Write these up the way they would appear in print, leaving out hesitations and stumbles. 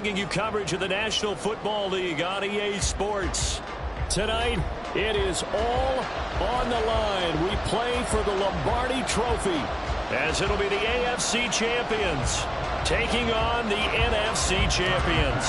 bringing you coverage of the National Football League on EA Sports. Tonight, it is all on the line. We play for the Lombardi Trophy, as it'll be the AFC champions taking on the NFC champions.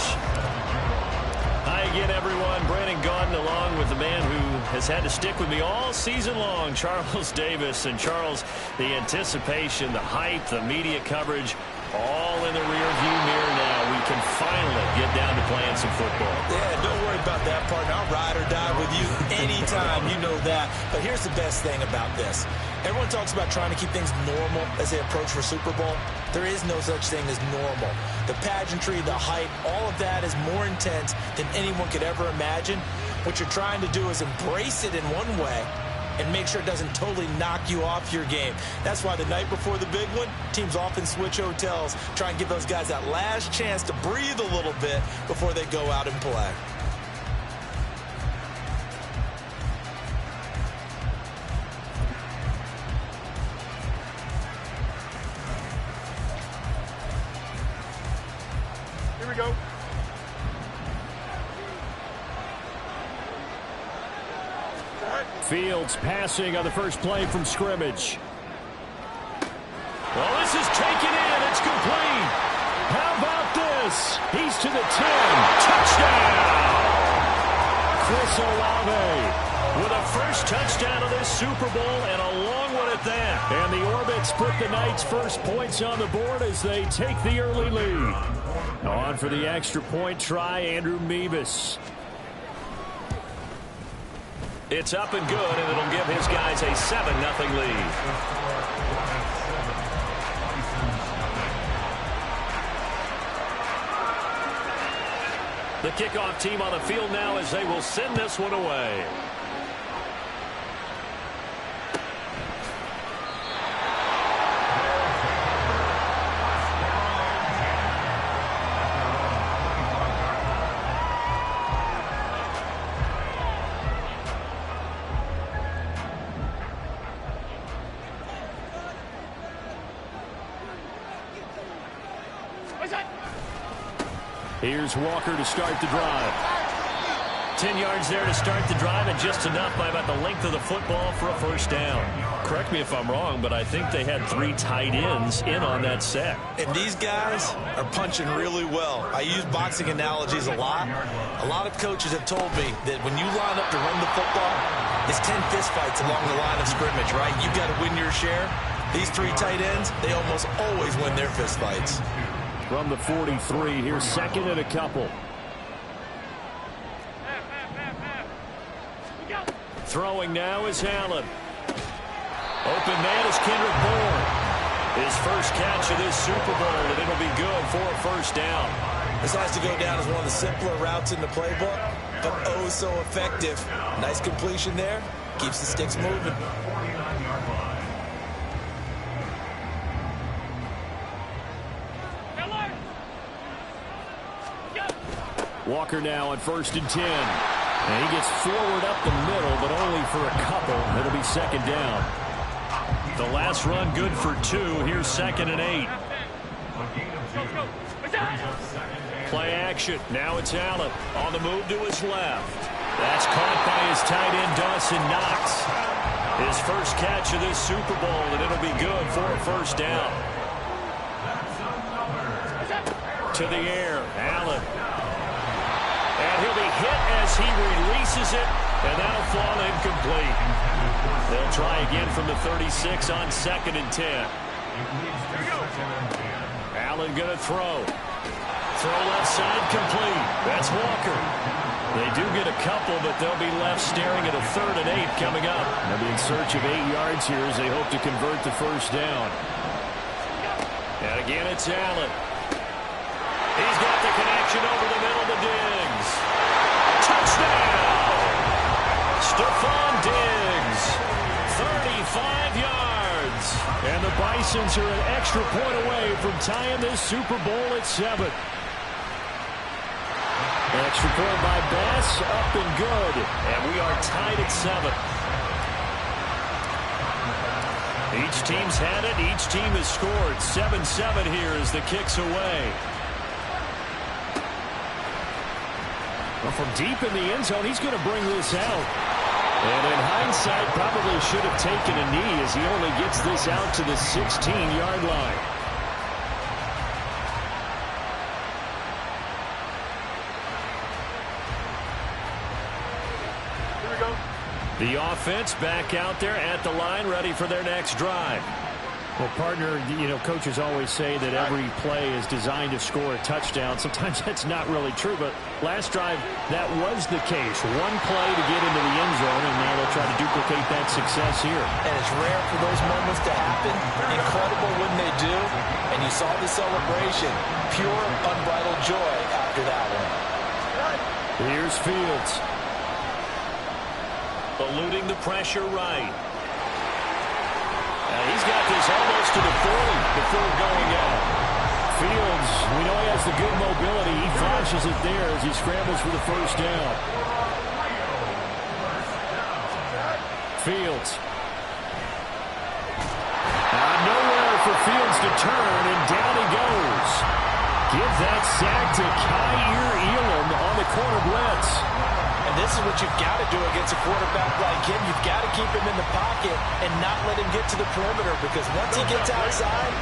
Hi again, everyone. Brandon Gaudin along with the man who has had to stick with me all season long, Charles Davis. And Charles, the anticipation, the hype, the media coverage, all in the rearview mirror now. We can finally get down to playing some football. Yeah, don't worry about that, partner. I'll ride or die with you anytime. You know that. But here's the best thing about this. Everyone talks about trying to keep things normal as they approach for Super Bowl. There is no such thing as normal. The pageantry, the hype, all of that is more intense than anyone could ever imagine. What you're trying to do is embrace it in one way and make sure it doesn't totally knock you off your game. That's why the night before the big one, teams often switch hotels, try and give those guys that last chance to breathe a little bit before they go out and play. Here we go. Fields passing on the first play from scrimmage. Well, this is taken in. It's complete. How about this? He's to the 10. Touchdown! Chris Olave with a first touchdown of this Super Bowl, and a long one at that. And the Orbits put the Knights' first points on the board as they take the early lead. On for the extra point try, Andrew Mevis. It's up and good, and it'll give his guys a 7-0 lead. The kickoff team on the field now as they will send this one away. Here's Walker to start the drive. 10 yards there to start the drive, and just enough by about the length of the football for a first down. Correct me if I'm wrong, but I think they had 3 tight ends in on that set. And these guys are punching really well. I use boxing analogies a lot. A lot of coaches have told me that when you line up to run the football, it's 10 fistfights along the line of scrimmage, right? You've got to win your share. These 3 tight ends, they almost always win their fistfights. From the 43, here's second and a couple. Throwing now is Allen. Open man is Kendrick Bourne. His first catch of this Super Bowl, and it'll be good for a first down. This has to go down as one of the simpler routes in the playbook, but oh so effective. Nice completion there. Keeps the sticks moving. Walker now on 1st and 10. And he gets forward up the middle, but only for a couple. It'll be second down. The last run good for 2. Here's 2nd and 8. Play action. Now it's Allen on the move to his left. That's caught by his tight end, Dawson Knox. His first catch of this Super Bowl, and it'll be good for a first down. To the air, Allen. And he'll be hit as he releases it, and that'll fall incomplete. They'll try again from the 36 on 2nd and 10. Allen going to throw. Throw left side complete. That's Walker. They do get a couple, but they'll be left staring at a 3rd and 8 coming up. They'll be in search of 8 yards here as they hope to convert the first down. And again, it's Allen. He's got the connection over the middle to Diggs. Touchdown! Stephon Diggs. 35 yards. And the Bisons are an extra point away from tying this Super Bowl at 7. Extra point by Bass, up and good. And we are tied at 7. Each team's had it. Each team has scored. 7-7 here as the kick's away. Well, from deep in the end zone, he's going to bring this out. And in hindsight, probably should have taken a knee as he only gets this out to the 16-yard line. Here we go. The offense back out there at the line, ready for their next drive. Well, partner, you know, coaches always say that every play is designed to score a touchdown. Sometimes that's not really true, but last drive, that was the case. One play to get into the end zone, and now they'll try to duplicate that success here. And it's rare for those moments to happen. Incredible when they do. And you saw the celebration. Pure, unbridled joy after that one. Here's Fields. Eluding the pressure right. He's got this almost to the 40 before going out. Fields, we know he has the good mobility. He flashes it there as he scrambles for the first down. Fields. Nowhere for Fields to turn, and down he goes. Give that sack to Kaiir Elam on the corner blitz. And this is what you've got to do against a quarterback like him. You've got to keep him in the pocket and not let him get to the perimeter, because once he gets outside,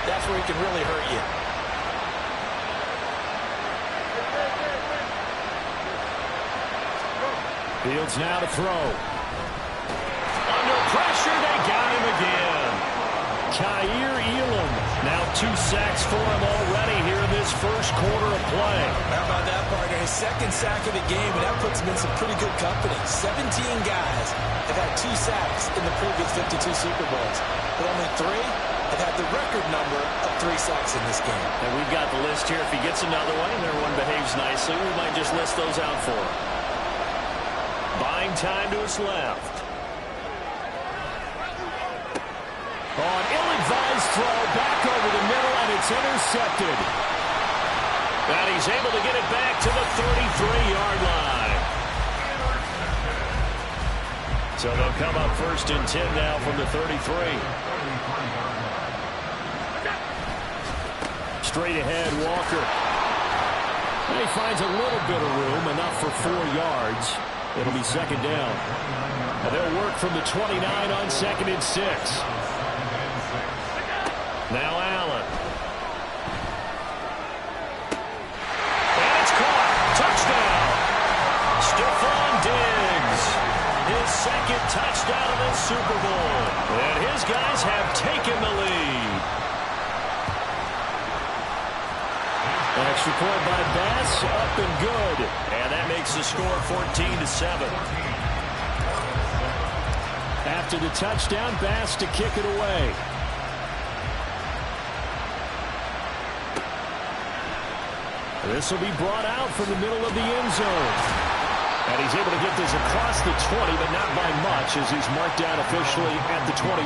that's where he can really hurt you. Fields now to throw. Under pressure, they got him again. Kaiir Elam. Now 2 sacks for him already here in this first quarter of play. How about that, partner? His second sack of the game, and that puts him in some pretty good company. 17 guys have had 2 sacks in the previous 52 Super Bowls, but only 3 have had the record number of 3 sacks in this game. And we've got the list here. If he gets another one and everyone behaves nicely, we might just list those out for him. Buying time to his left. On ill-advised throw, back over the middle, and it's intercepted. And he's able to get it back to the 33-yard line. So they'll come up 1st and 10 now from the 33. Straight ahead, Walker. And he finds a little bit of room, enough for 4 yards. It'll be 2nd down. And they'll work from the 29 on 2nd and 6. Now Allen. And it's caught. Touchdown. Stephon Diggs. His 2nd touchdown of the Super Bowl. And his guys have taken the lead. Extra point by Bass. Up and good. And that makes the score 14-7. After the touchdown, Bass to kick it away. This will be brought out from the middle of the end zone. And he's able to get this across the 20, but not by much, as he's marked down officially at the 21.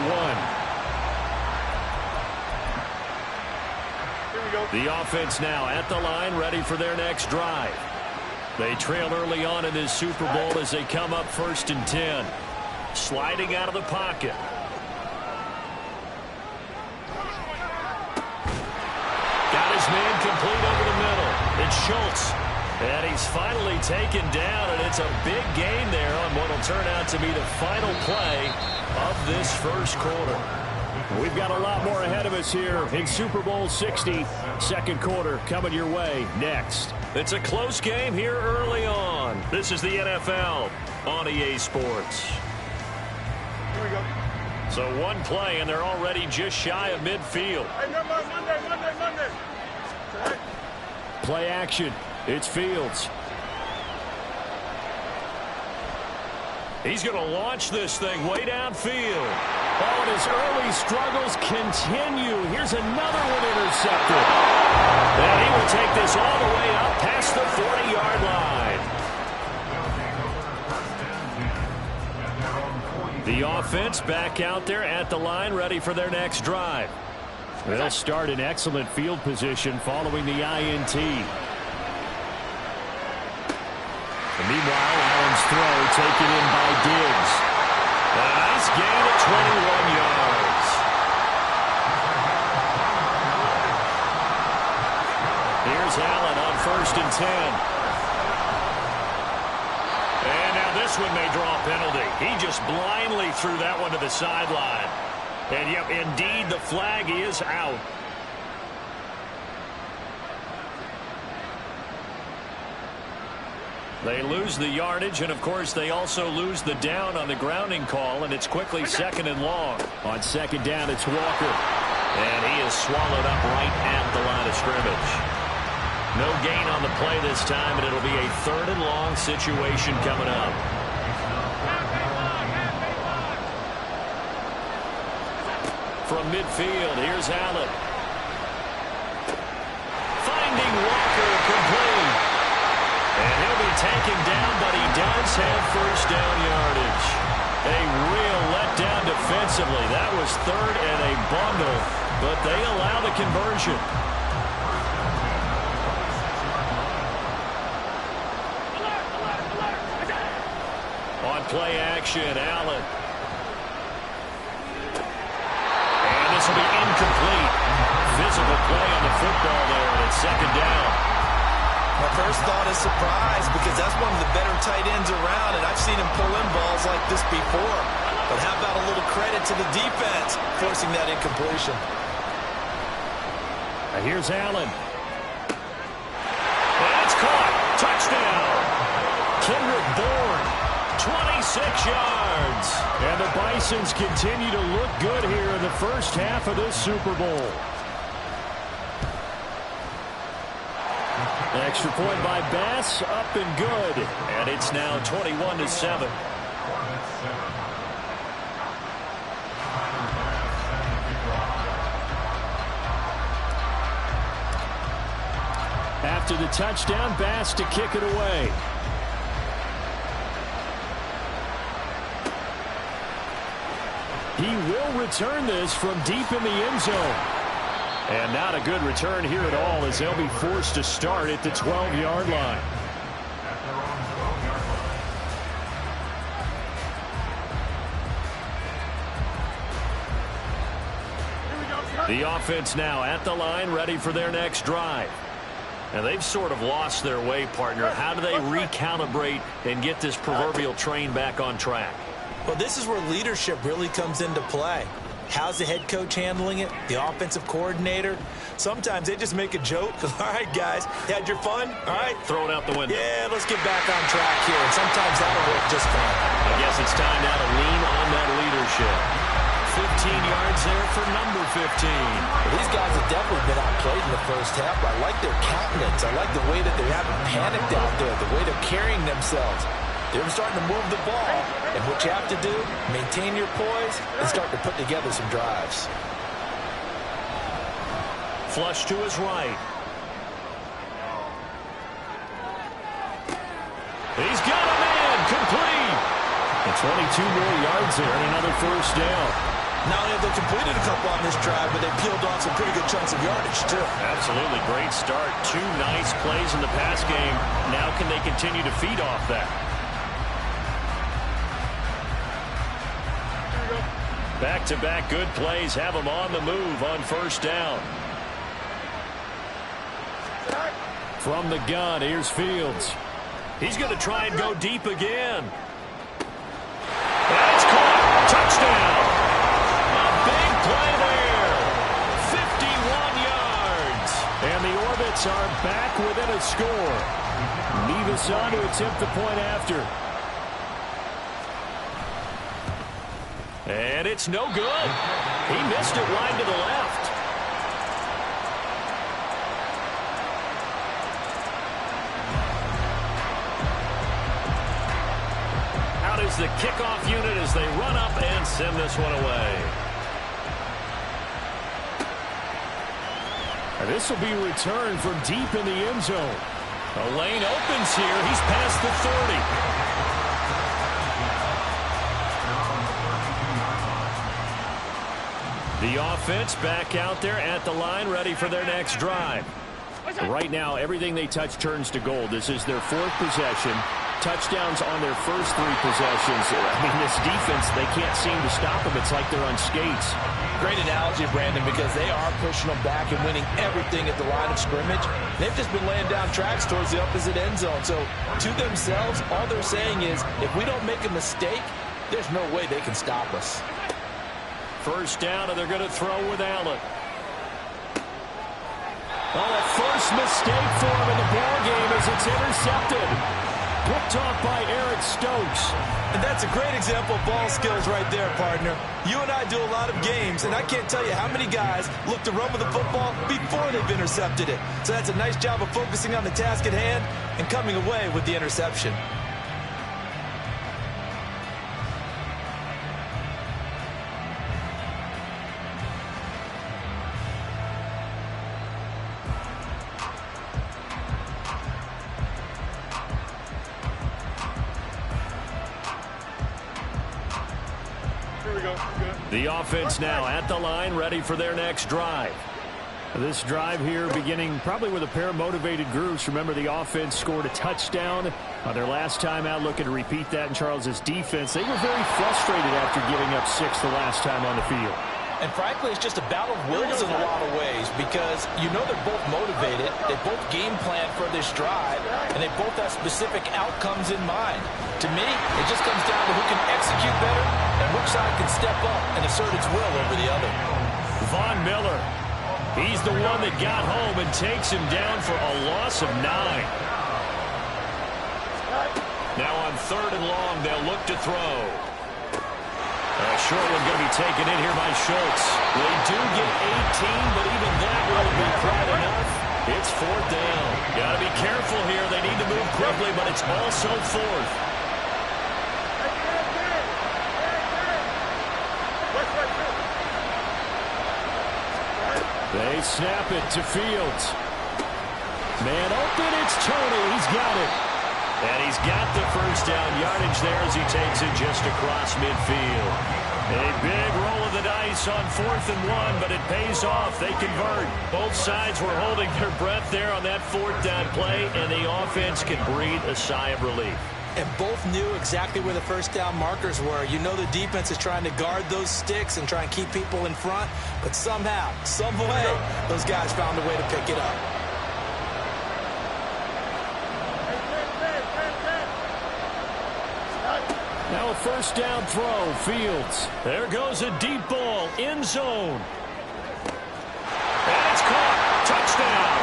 Here we go. The offense now at the line, ready for their next drive. They trail early on in this Super Bowl as they come up 1st and 10. Sliding out of the pocket. Got his man complete over the middle. It's Schultz. And he's finally taken down, and it's a big gain there on what will turn out to be the final play of this first quarter. We've got a lot more ahead of us here in Super Bowl 60. 2nd quarter coming your way next. It's a close game here early on. This is the NFL on EA Sports. Here we go. So 1 play, and they're already just shy of midfield. Hey, Monday. Play action. It's Fields. He's going to launch this thing way downfield. Oh, and his early struggles continue. Here's another one intercepted. And he will take this all the way up past the 40-yard line. The offense back out there at the line, ready for their next drive. They'll start in excellent field position following the INT. And meanwhile, Allen's throw taken in by Diggs. A nice gain of 21 yards. Here's Allen on 1st and 10. this one may draw a penalty. He just blindly threw that one to the sideline. And, yep, indeed, the flag is out. They lose the yardage, and, of course, they also lose the down on the grounding call, and it's quickly second and long. On second down, it's Walker. And he is swallowed up right at the line of scrimmage. No gain on the play this time, and it'll be a third and long situation coming up. From midfield, here's Allen. Finding Walker complete. And he'll be taken down, but he does have first down yardage. A real letdown defensively. That was third and a bundle, but they allow the conversion. On play action, Allen. And this will be incomplete. Physical play on the football there, and it's second down. My first thought is surprise, because that's one of the better tight ends around, and I've seen him pull in balls like this before. But how about a little credit to the defense forcing that incompletion? Here's Allen. And it's caught. Touchdown. Kendrick Bourne, 26 yards. And the Bisons continue to look good here in the first half of this Super Bowl. Extra point by Bass, up and good. And it's now 21-7. After the touchdown, Bass to kick it away. He will return this from deep in the end zone. And not a good return here at all, as they'll be forced to start at the 12-yard line. The offense now at the line, ready for their next drive. And they've sort of lost their way, partner. How do they recalibrate and get this proverbial train back on track? Well, this is where leadership really comes into play. How's the head coach handling it? The offensive coordinator? Sometimes they just make a joke. All right, guys, you had your fun? All right. Throw it out the window. Yeah, let's get back on track here. And sometimes that'll work just fine. I guess it's time now to lean on that leadership. 15 yards there for number 15. Well, these guys have definitely been outplayed in the first half. I like their countenance. I like the way that they haven't panicked out there, the way they're carrying themselves. They're starting to move the ball. And what you have to do, maintain your poise and start to put together some drives. Flush to his right. He's got a man complete. And 22 more yards there and another first down. Not only have they completed a couple on this drive, but they peeled off some pretty good chunks of yardage, too. Absolutely. Great start. Two nice plays in the pass game. Now can they continue to feed off that? Back-to-back good plays have them on the move on first down. From the gun, here's Fields. He's going to try and go deep again. That's caught. Touchdown. A big play there. 51 yards. And the Orbits are back within a score. Nevis on to attempt the point after. And it's no good. He missed it wide to the left. Out is the kickoff unit as they run up and send this one away. And this will be returned from deep in the end zone. A lane opens here. He's past the 30. The offense back out there at the line, ready for their next drive. Right now, everything they touch turns to gold. This is their fourth possession. touchdowns on their first 3 possessions. I mean, this defense, they can't seem to stop them. It's like they're on skates. Great analogy, Brandon, because they are pushing them back and winning everything at the line of scrimmage. They've just been laying down tracks towards the opposite end zone. So to themselves, all they're saying is, if we don't make a mistake, there's no way they can stop us. First down, and they're going to throw with Allen. Oh, a first mistake for him in the ballgame as it's intercepted. Picked off by Eric Stokes. And that's a great example of ball skills right there, partner. You and I do a lot of games, and I can't tell you how many guys look to run with the football before they've intercepted it. So that's a nice job of focusing on the task at hand and coming away with the interception. The offense now at the line, ready for their next drive. This drive here beginning probably with a pair of motivated groups. Remember, the offense scored a touchdown on their last time out, looking to repeat that in Charles's defense. They were very frustrated after giving up 6 the last time on the field. And frankly, it's just a battle of wills in a lot of ways because you know they're both motivated, they both game plan for this drive, and they both have specific outcomes in mind. To me, it just comes down to who can execute better and which side can step up and assert its will over the other. Von Miller, he's the one that got home and takes him down for a loss of 9. Now on 3rd and long, they'll look to throw. A short one going to be taken in here by Schultz. They do get 18, but even that won't be quite enough. It's 4th down. Got to be careful here. They need to move quickly, but it's also 4th. They snap it to Fields. Man open, it's Tony. He's got it. And he's got the first down yardage there as he takes it just across midfield. A big roll of the dice on 4th and 1, but it pays off. They convert. Both sides were holding their breath there on that 4th down play, and the offense can breathe a sigh of relief. And both knew exactly where the first down markers were. You know the defense is trying to guard those sticks and try and keep people in front, but somehow, some way, those guys found a way to pick it up. Now a first down throw, Fields. There goes a deep ball, end zone. And it's caught. Touchdown.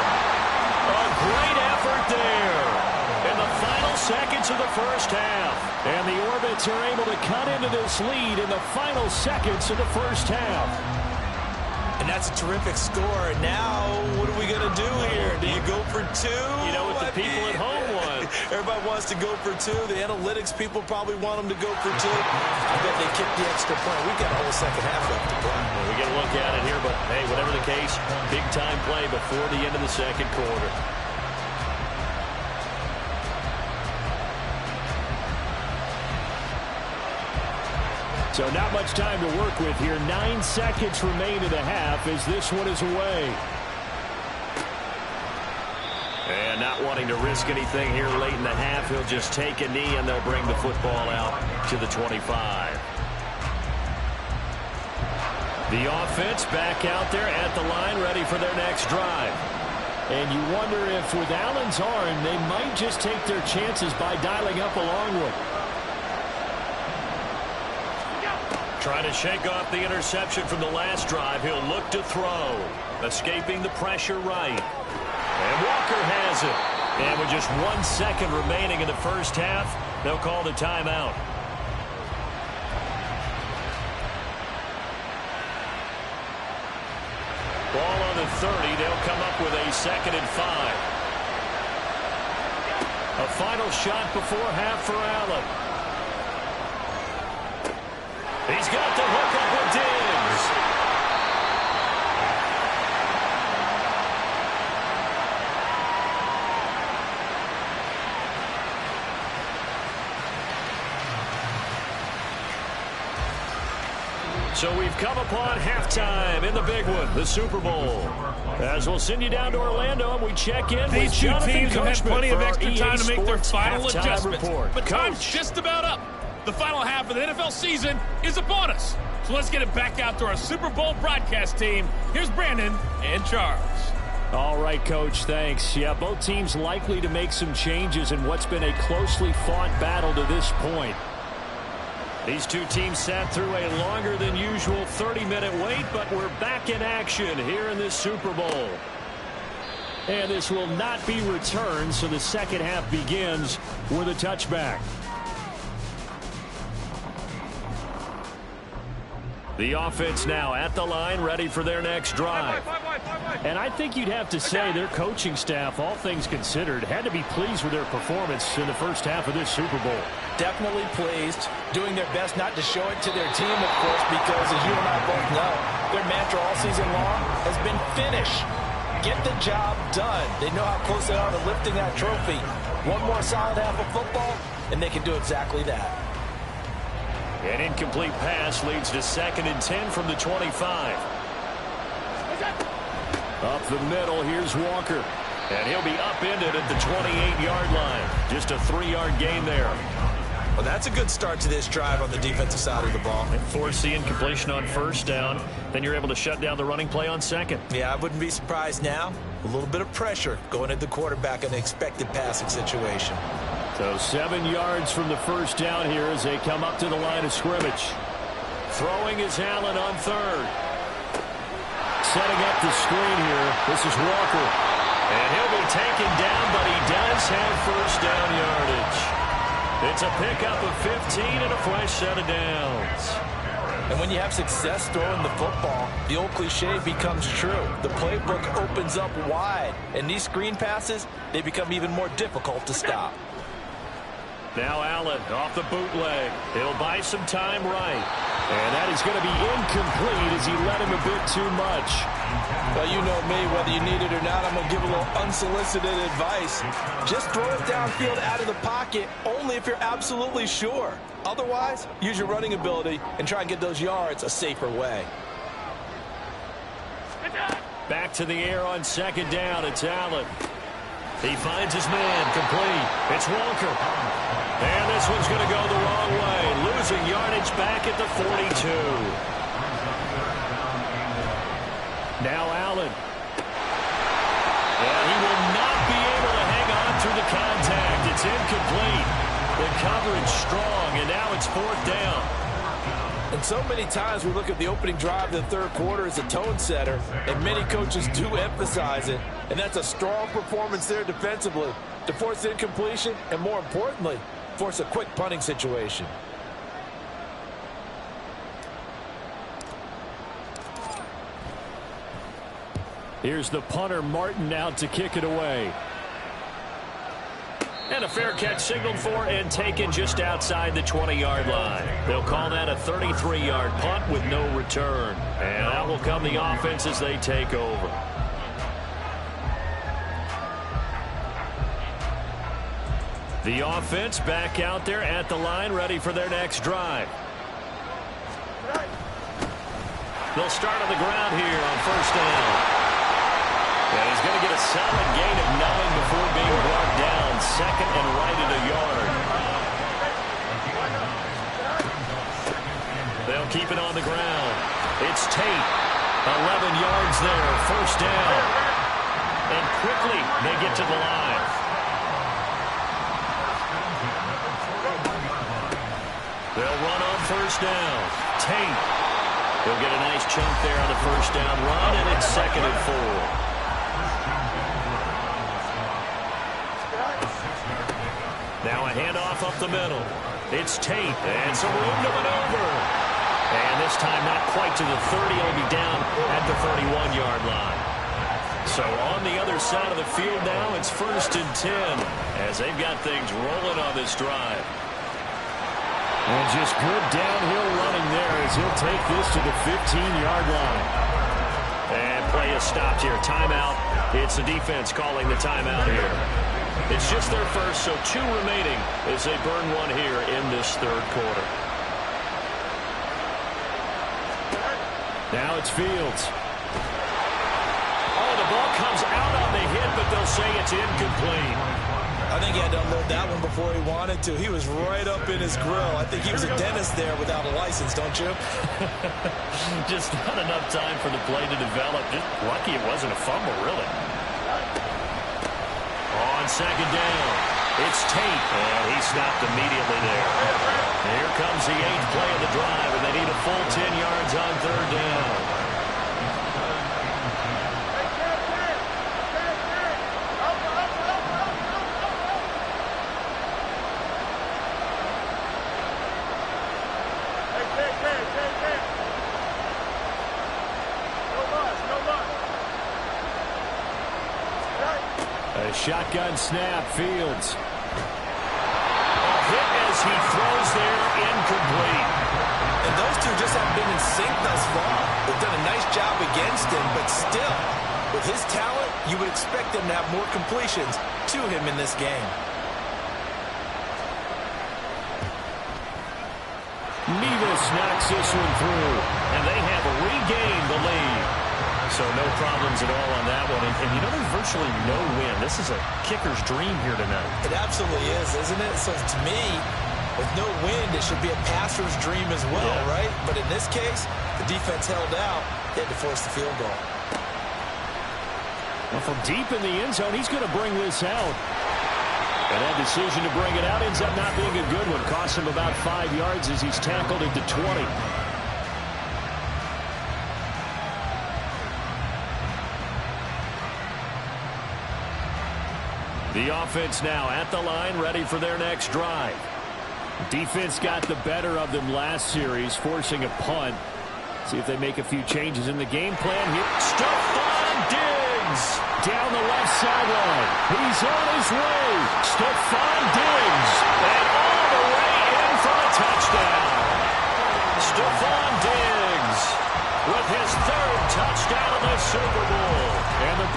A great effort there. In the final seconds of the first half. And the Orbits are able to cut into this lead in the final seconds of the first half. And that's a terrific score. And now, what are we going to do here? Do you go for 2? You know what the people at home want. Everybody wants to go for 2. The analytics people probably want them to go for 2. I bet they kicked the extra point. We've got a whole second half left to play. Well, we get a look at it here, but hey, whatever the case, big-time play before the end of the second quarter. So not much time to work with here. 9 seconds remain in the half as this one is away. And not wanting to risk anything here late in the half, he'll just take a knee and they'll bring the football out to the 25. The offense back out there at the line, ready for their next drive. And you wonder if with Allen's arm, they might just take their chances by dialing up a long one. Trying to shake off the interception from the last drive. He'll look to throw. Escaping the pressure right. And Walker has it. And with just 1 second remaining in the first half, they'll call the timeout. Ball on the 30. They'll come up with a 2nd and 5. A final shot before half for Allen. He's got the hook up with Diggs. So we've come upon halftime in the big one, the Super Bowl. As we'll send you down to Orlando and we check in These with two Jonathan teams have had Coachman plenty of for our extra EA time to make their Sports final halftime adjustments. report. But time's Coach. just about up. The final half of the NFL season is upon us. So let's get it back out to our Super Bowl broadcast team. Here's Brandon and Charles. All right, Coach, thanks. Yeah, both teams likely to make some changes in what's been a closely fought battle to this point. These two teams sat through a longer than usual 30-minute wait, but we're back in action here in this Super Bowl. And this will not be returned, so the second half begins with a touchback. The offense now at the line, ready for their next drive. And I think you'd have to say their coaching staff, all things considered, had to be pleased with their performance in the first half of this Super Bowl. Definitely pleased, doing their best not to show it to their team, of course, because as you and I both know, their mantra all season long has been finish. Get the job done. They know how close they are to lifting that trophy. One more solid half of football, and they can do exactly that. An incomplete pass leads to 2nd and 10 from the 25. Up the middle, here's Walker. And he'll be upended at the 28-yard line. Just a 3-yard gain there. Well, that's a good start to this drive on the defensive side of the ball. And force the incompletion on first down. Then you're able to shut down the running play on second. Yeah, I wouldn't be surprised now. A little bit of pressure going at the quarterback in an expected passing situation. So 7 yards from the first down here as they come up to the line of scrimmage. Throwing is Allen on 3rd. Setting up the screen here. This is Walker. And he'll be taken down, but he does have first down yardage. It's a pickup of 15 and a fresh set of downs. And when you have success throwing the football, the old cliche becomes true. The playbook opens up wide. And these screen passes, they become even more difficult to stop. Now Allen off the bootleg. He'll buy some time right. And that is going to be incomplete as he led him a bit too much. Well, you know me, whether you need it or not, I'm going to give a little unsolicited advice. Just throw it downfield out of the pocket only if you're absolutely sure. Otherwise, use your running ability and try and get those yards a safer way. Back to the air on 2nd down. It's Allen. He finds his man complete. It's Walker. And this one's going to go the wrong way. Losing yardage back at the 42. Now Allen. And he will not be able to hang on through the contact. It's incomplete. The coverage strong, and now it's 4th down. And so many times we look at the opening drive of the third quarter as a tone setter, and many coaches do emphasize it. And that's a strong performance there defensively to force incompletion and, more importantly, force a quick punting situation. Here's the punter, Martin, out to kick it away. And a fair catch signaled for and taken just outside the 20-yard line. They'll call that a 33-yard punt with no return. And out will come the offense as they take over. The offense back out there at the line, ready for their next drive. They'll start on the ground here on first down. And he's going to get a solid gain of 9 before being brought down. 2nd and right at a yard. They'll keep it on the ground. It's Tate. 11 yards there. First down. And quickly they get to the line. They'll run on first down. Tate. He'll get a nice chunk there on the first down run, and it's 2nd and 4. Now a handoff up the middle. It's Tate, and some room to maneuver. And this time not quite to the 30. He'll be down at the 31-yard line. So on the other side of the field now, it's 1st and 10 as they've got things rolling on this drive. And just good downhill running there as he'll take this to the 15-yard line. And play is stopped here. Timeout. It's the defense calling the timeout here. It's just their first, so 2 remaining as they burn one here in this third quarter. Now it's Fields. Oh, the ball comes out on the hit, but they'll say it's incomplete. I think he had to unload that one before he wanted to. He was right up in his grill. I think he was a dentist there without a license, don't you? Just not enough time for the play to develop. Just lucky it wasn't a fumble, really. On second down, it's Tate, and he stopped immediately there. Here comes the 8th play of the drive, and they need a full 10 yards on third down. A shotgun snap, Fields. A hit as he throws there, incomplete. And those two just haven't been in sync thus far. They've done a nice job against him, but still, with his talent, you would expect them to have more completions to him in this game. Nevis knocks this one through, and they have regained the lead. So no problems at all on that one. And you know, there's virtually no win. This is a kicker's dream here tonight. It absolutely is, isn't it? So to me, with no wind, it should be a passer's dream as well, right? But in this case, the defense held out. They had to force the field goal. Well, from deep in the end zone, he's going to bring this out. And that decision to bring it out ends up not being a good one. Costs him about 5 yards as he's tackled at the 20. The offense now at the line, ready for their next drive. Defense got the better of them last series, forcing a punt. See if they make a few changes in the game plan here. Stephon Diggs down the left sideline. He's on his way. Stephon Diggs, and all the way in for a touchdown. Stephon Diggs with his 3rd touchdown of the Super Bowl. And the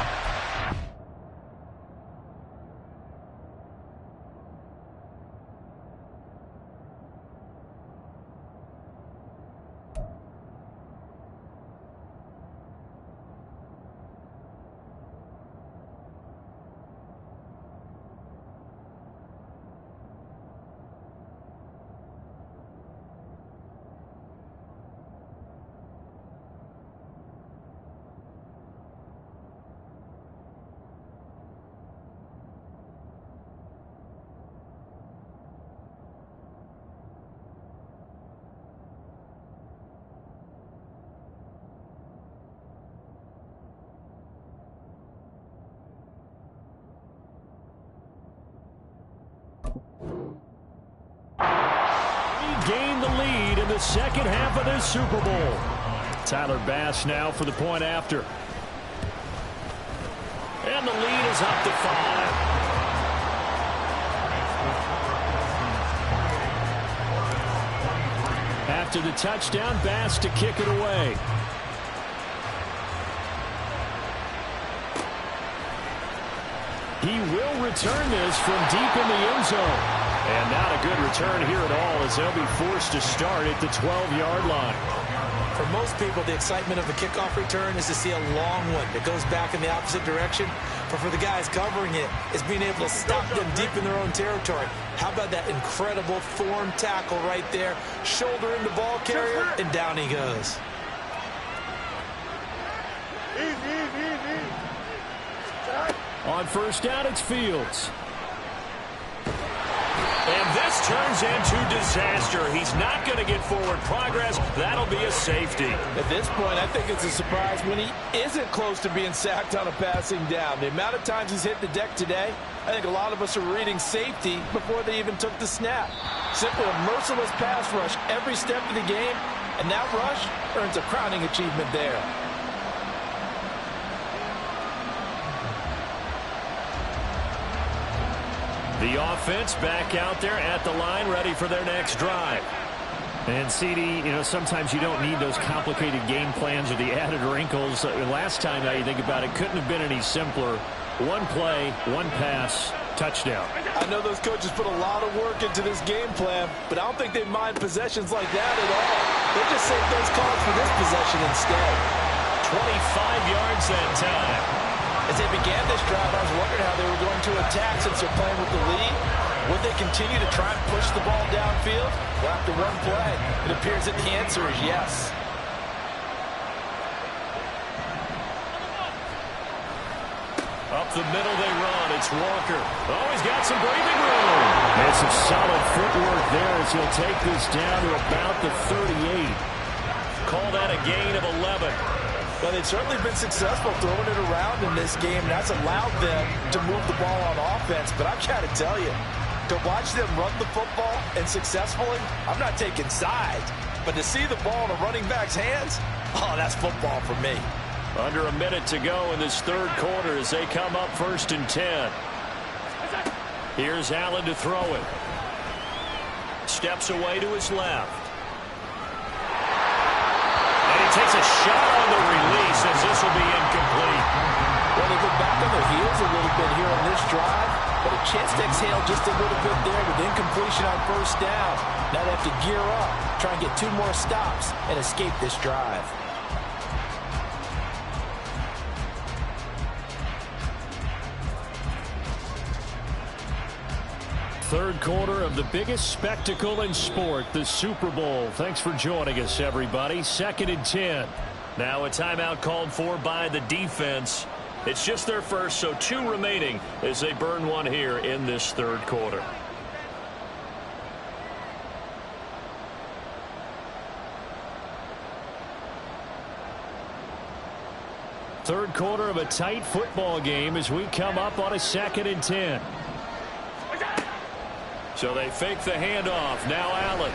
gain the lead in the second half of this Super Bowl. Tyler Bass now for the point after. And the lead is up to 5. After the touchdown, Bass to kick it away. He will return this from deep in the end zone. And not a good return here at all as they'll be forced to start at the 12-yard line. For most people, the excitement of a kickoff return is to see a long one that goes back in the opposite direction. But for the guys covering it, it's being able to stop them deep in their own territory. How about that incredible form tackle right there? Shoulder in the ball carrier, and down he goes. Easy. On first down, it's Fields. And this turns into disaster. He's not going to get forward progress. That'll be a safety. At this point, I think it's a surprise when he isn't close to being sacked on a passing down. The amount of times he's hit the deck today, I think a lot of us are reading safety before they even took the snap. Simply a merciless pass rush every step of the game, and that rush earns a crowning achievement there. The offense back out there at the line, ready for their next drive. And CD, you know, sometimes you don't need those complicated game plans or the added wrinkles. Last time, now you think about it, couldn't have been any simpler. One play, one pass, Touchdown. I know those coaches put a lot of work into this game plan, but I don't think they mind possessions like that at all. They'll just save those calls for this possession instead. 25 yards that time. As they began this drive, I was wondering how they were going to attack since they're playing with the lead. Would they continue to try and push the ball downfield? Well, after one play, it appears that the answer is yes. Up the middle they run. It's Walker. Oh, he's got some breathing room. And some solid footwork there as he'll take this down to about the 38. Call that a gain of 11. Well, they've certainly been successful throwing it around in this game. That's allowed them to move the ball on offense. But I've got to tell you, to watch them run the football and successfully, I'm not taking sides. But to see the ball in a running back's hands, oh, that's football for me. Under a minute to go in this third quarter as they come up 1st and 10. Here's Allen to throw it. Steps away to his left. And he takes a shot on the release as this will be incomplete. Well, they've been back on their heels a little bit here on this drive, but a chance to exhale just a little bit there with incompletion on first down. Now they have to gear up, try and get 2 more stops, and escape this drive. Third quarter of the biggest spectacle in sport, the Super Bowl. Thanks for joining us, everybody. 2nd and 10. Now a timeout called for by the defense. It's just their first, so 2 remaining as they burn one here in this third quarter. Third quarter of a tight football game as we come up on a 2nd and 10. So they fake the handoff. Now Allen.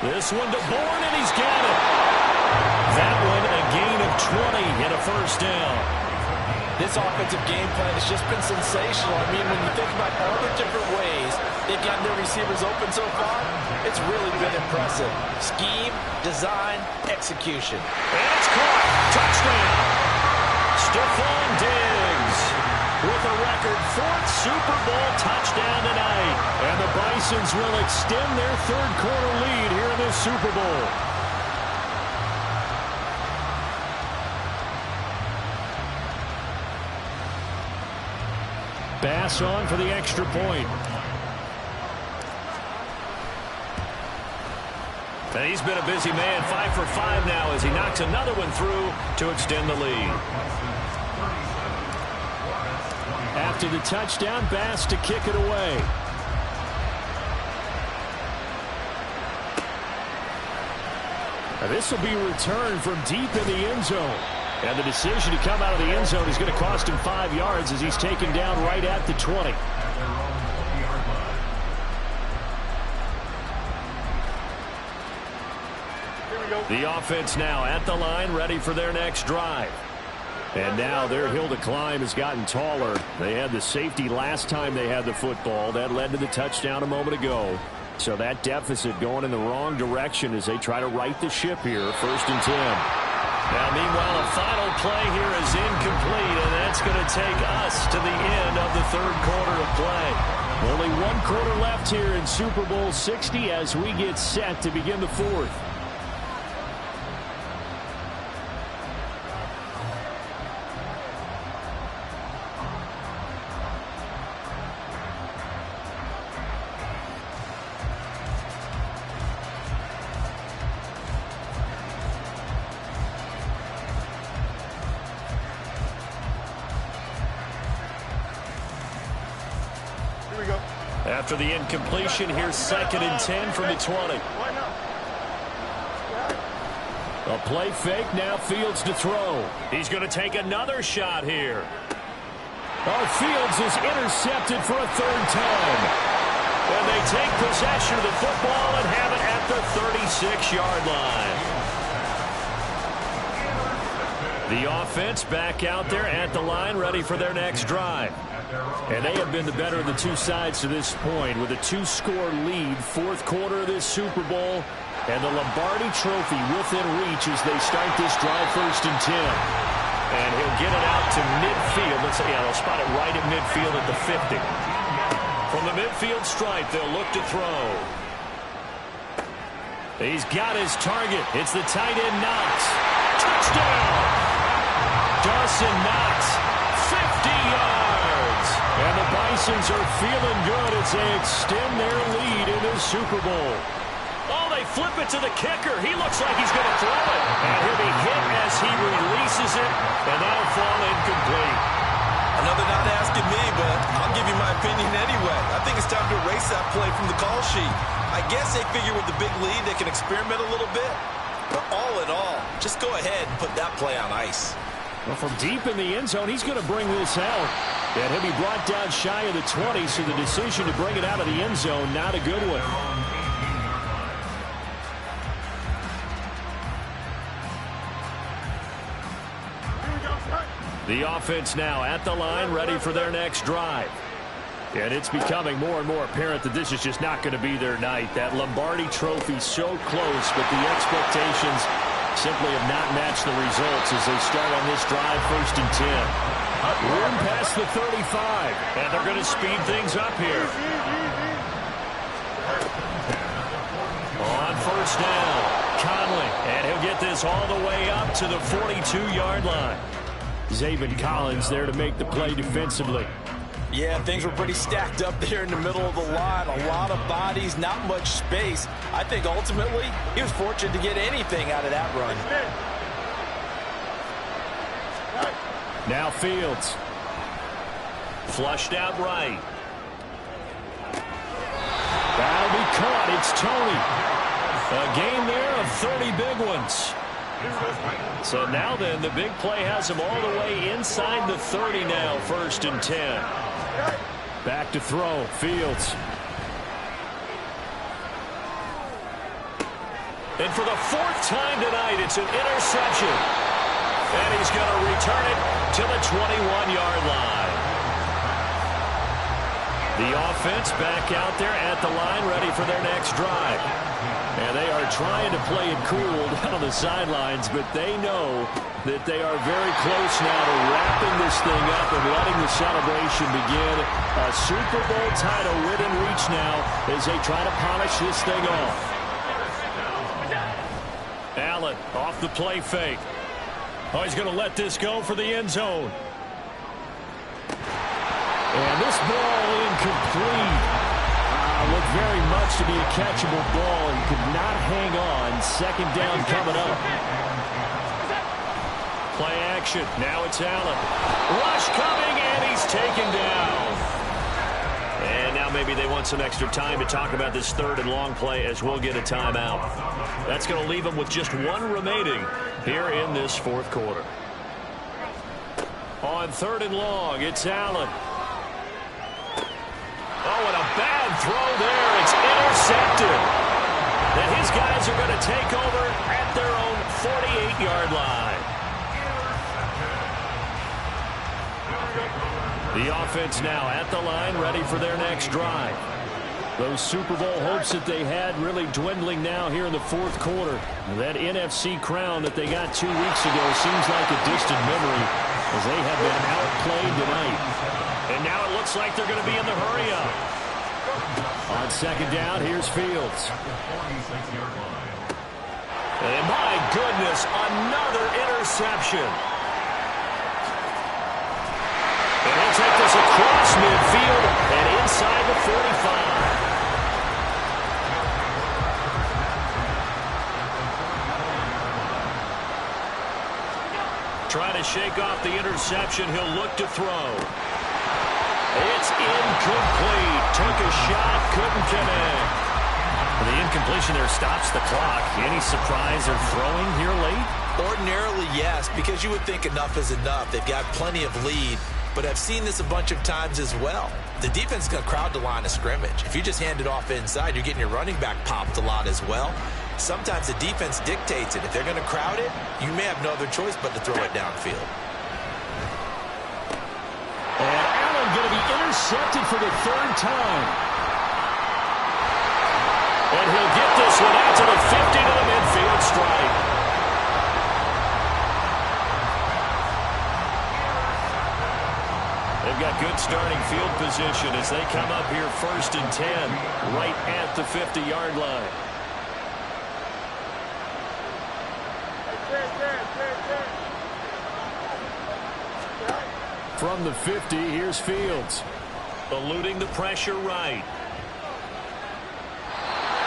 This one to Bourne, and he's got it. That one a gain of 20 and a first down. This offensive game plan has just been sensational. I mean, when you think about all the different ways they've gotten their receivers open so far, it's really been impressive. Scheme, design, execution. And it's caught. Touchdown. Stephon Diggs with a record 4th Super Bowl touchdown tonight. And the Bisons will extend their third quarter lead here in this Super Bowl. Bass on for the extra point. And he's been a busy man, 5 for 5 now as he knocks another one through to extend the lead. After the touchdown, Bass to kick it away. Now this will be returned from deep in the end zone. And the decision to come out of the end zone is going to cost him 5 yards as he's taken down right at the 20. The offense now at the line, ready for their next drive. And now their hill to climb has gotten taller. They had the safety last time they had the football. That led to the touchdown a moment ago. So that deficit going in the wrong direction as they try to right the ship here. 1st and 10. Now, meanwhile, a final play here is incomplete, and that's going to take us to the end of the third quarter of play. Only 1 quarter left here in Super Bowl 60 as we get set to begin the fourth. After the incompletion, here's 2nd and 10 from the 20. A play fake, now Fields to throw. He's going to take another shot here. Oh, Fields is intercepted for a 3rd time. And they take possession of the football and have it at the 36-yard line. The offense back out there at the line, ready for their next drive. And they have been the better of the 2 sides to this point with a 2-score lead. 4th quarter of this Super Bowl. And the Lombardi Trophy within reach as they start this drive 1st and 10. And he'll get it out to midfield. They'll spot it right at midfield at the 50. From the midfield stripe, they'll look to throw. He's got his target. It's the tight end, Knox. Touchdown! Dawson Knox, 50 yards. And the Bisons are feeling good as they extend their lead in the Super Bowl. Oh, they flip it to the kicker. He looks like he's going to throw it. And he'll be hit as he releases it. And that'll fall incomplete. Another not asking me, but I'll give you my opinion anyway. I think it's time to erase that play from the call sheet. I guess they figure with the big lead they can experiment a little bit. But all in all, just go ahead and put that play on ice. Well, from deep in the end zone, he's going to bring this out. And he'll be brought down shy of the 20, so the decision to bring it out of the end zone, not a good one. The offense now at the line, ready for their next drive. And it's becoming more and more apparent that this is just not going to be their night. That Lombardi Trophy so close, but the expectations simply have not matched the results as they start on this drive, 1st and 10. Room past the 35, and they're going to speed things up here. On 1st down, Conley, and he'll get this all the way up to the 42-yard line. Zaven Collins there to make the play defensively. Yeah, things were pretty stacked up there in the middle of the line. A lot of bodies, not much space. I think ultimately he was fortunate to get anything out of that run. Now Fields. Flushed out right. That'll be caught. It's Tony. A game there of 30 big ones. So now then, the big play has him all the way inside the 30 now, 1st and 10. Back to throw, Fields. And for the 4th time tonight, it's an interception. And he's going to return it to the 21-yard line. The offense back out there at the line, ready for their next drive. And they are trying to play it cool down on the sidelines, but they know that they are very close now to wrapping this thing up and letting the celebration begin. A Super Bowl title within reach now as they try to polish this thing off. Allen off the play fake. Oh, he's going to let this go for the end zone. And this ball incomplete. Looked very much to be a catchable ball and could not hang on. 2nd down coming up. Play action. Now it's Allen. Rush coming, and he's taken down. And now maybe they want some extra time to talk about this 3rd and long play as we'll get a timeout. That's going to leave them with just 1 remaining here in this 4th quarter. On 3rd and long, it's Allen. Oh, and a bad throw there. It's intercepted. And his guys are going to take over at their own 48-yard line. The offense now at the line, ready for their next drive. Those Super Bowl hopes that they had really dwindling now here in the 4th quarter. That NFC crown that they got 2 weeks ago seems like a distant memory as they have been outplayed tonight. And now it looks like they're going to be in the hurry-up. On 2nd down, here's Fields. And my goodness, another interception. And he'll take this across midfield and inside the 45. Trying to shake off the interception. He'll look to throw. It's incomplete. Took a shot, couldn't connect. The incompletion there stops the clock. Any surprise or throwing here late? Ordinarily, yes, because you would think enough is enough. They've got plenty of lead, but I've seen this a bunch of times as well. The defense is going to crowd the line of scrimmage. If you just hand it off inside, you're getting your running back popped a lot as well. Sometimes the defense dictates it. If they're going to crowd it, you may have no other choice but to throw it downfield. And Allen going to be intercepted for the 3rd time. And he'll get this one out to the 50 to the midfield stripe. they've got good starting field position as they come up here 1st and 10, right at the 50-yard line. From the 50, here's Fields. Eluding the pressure right.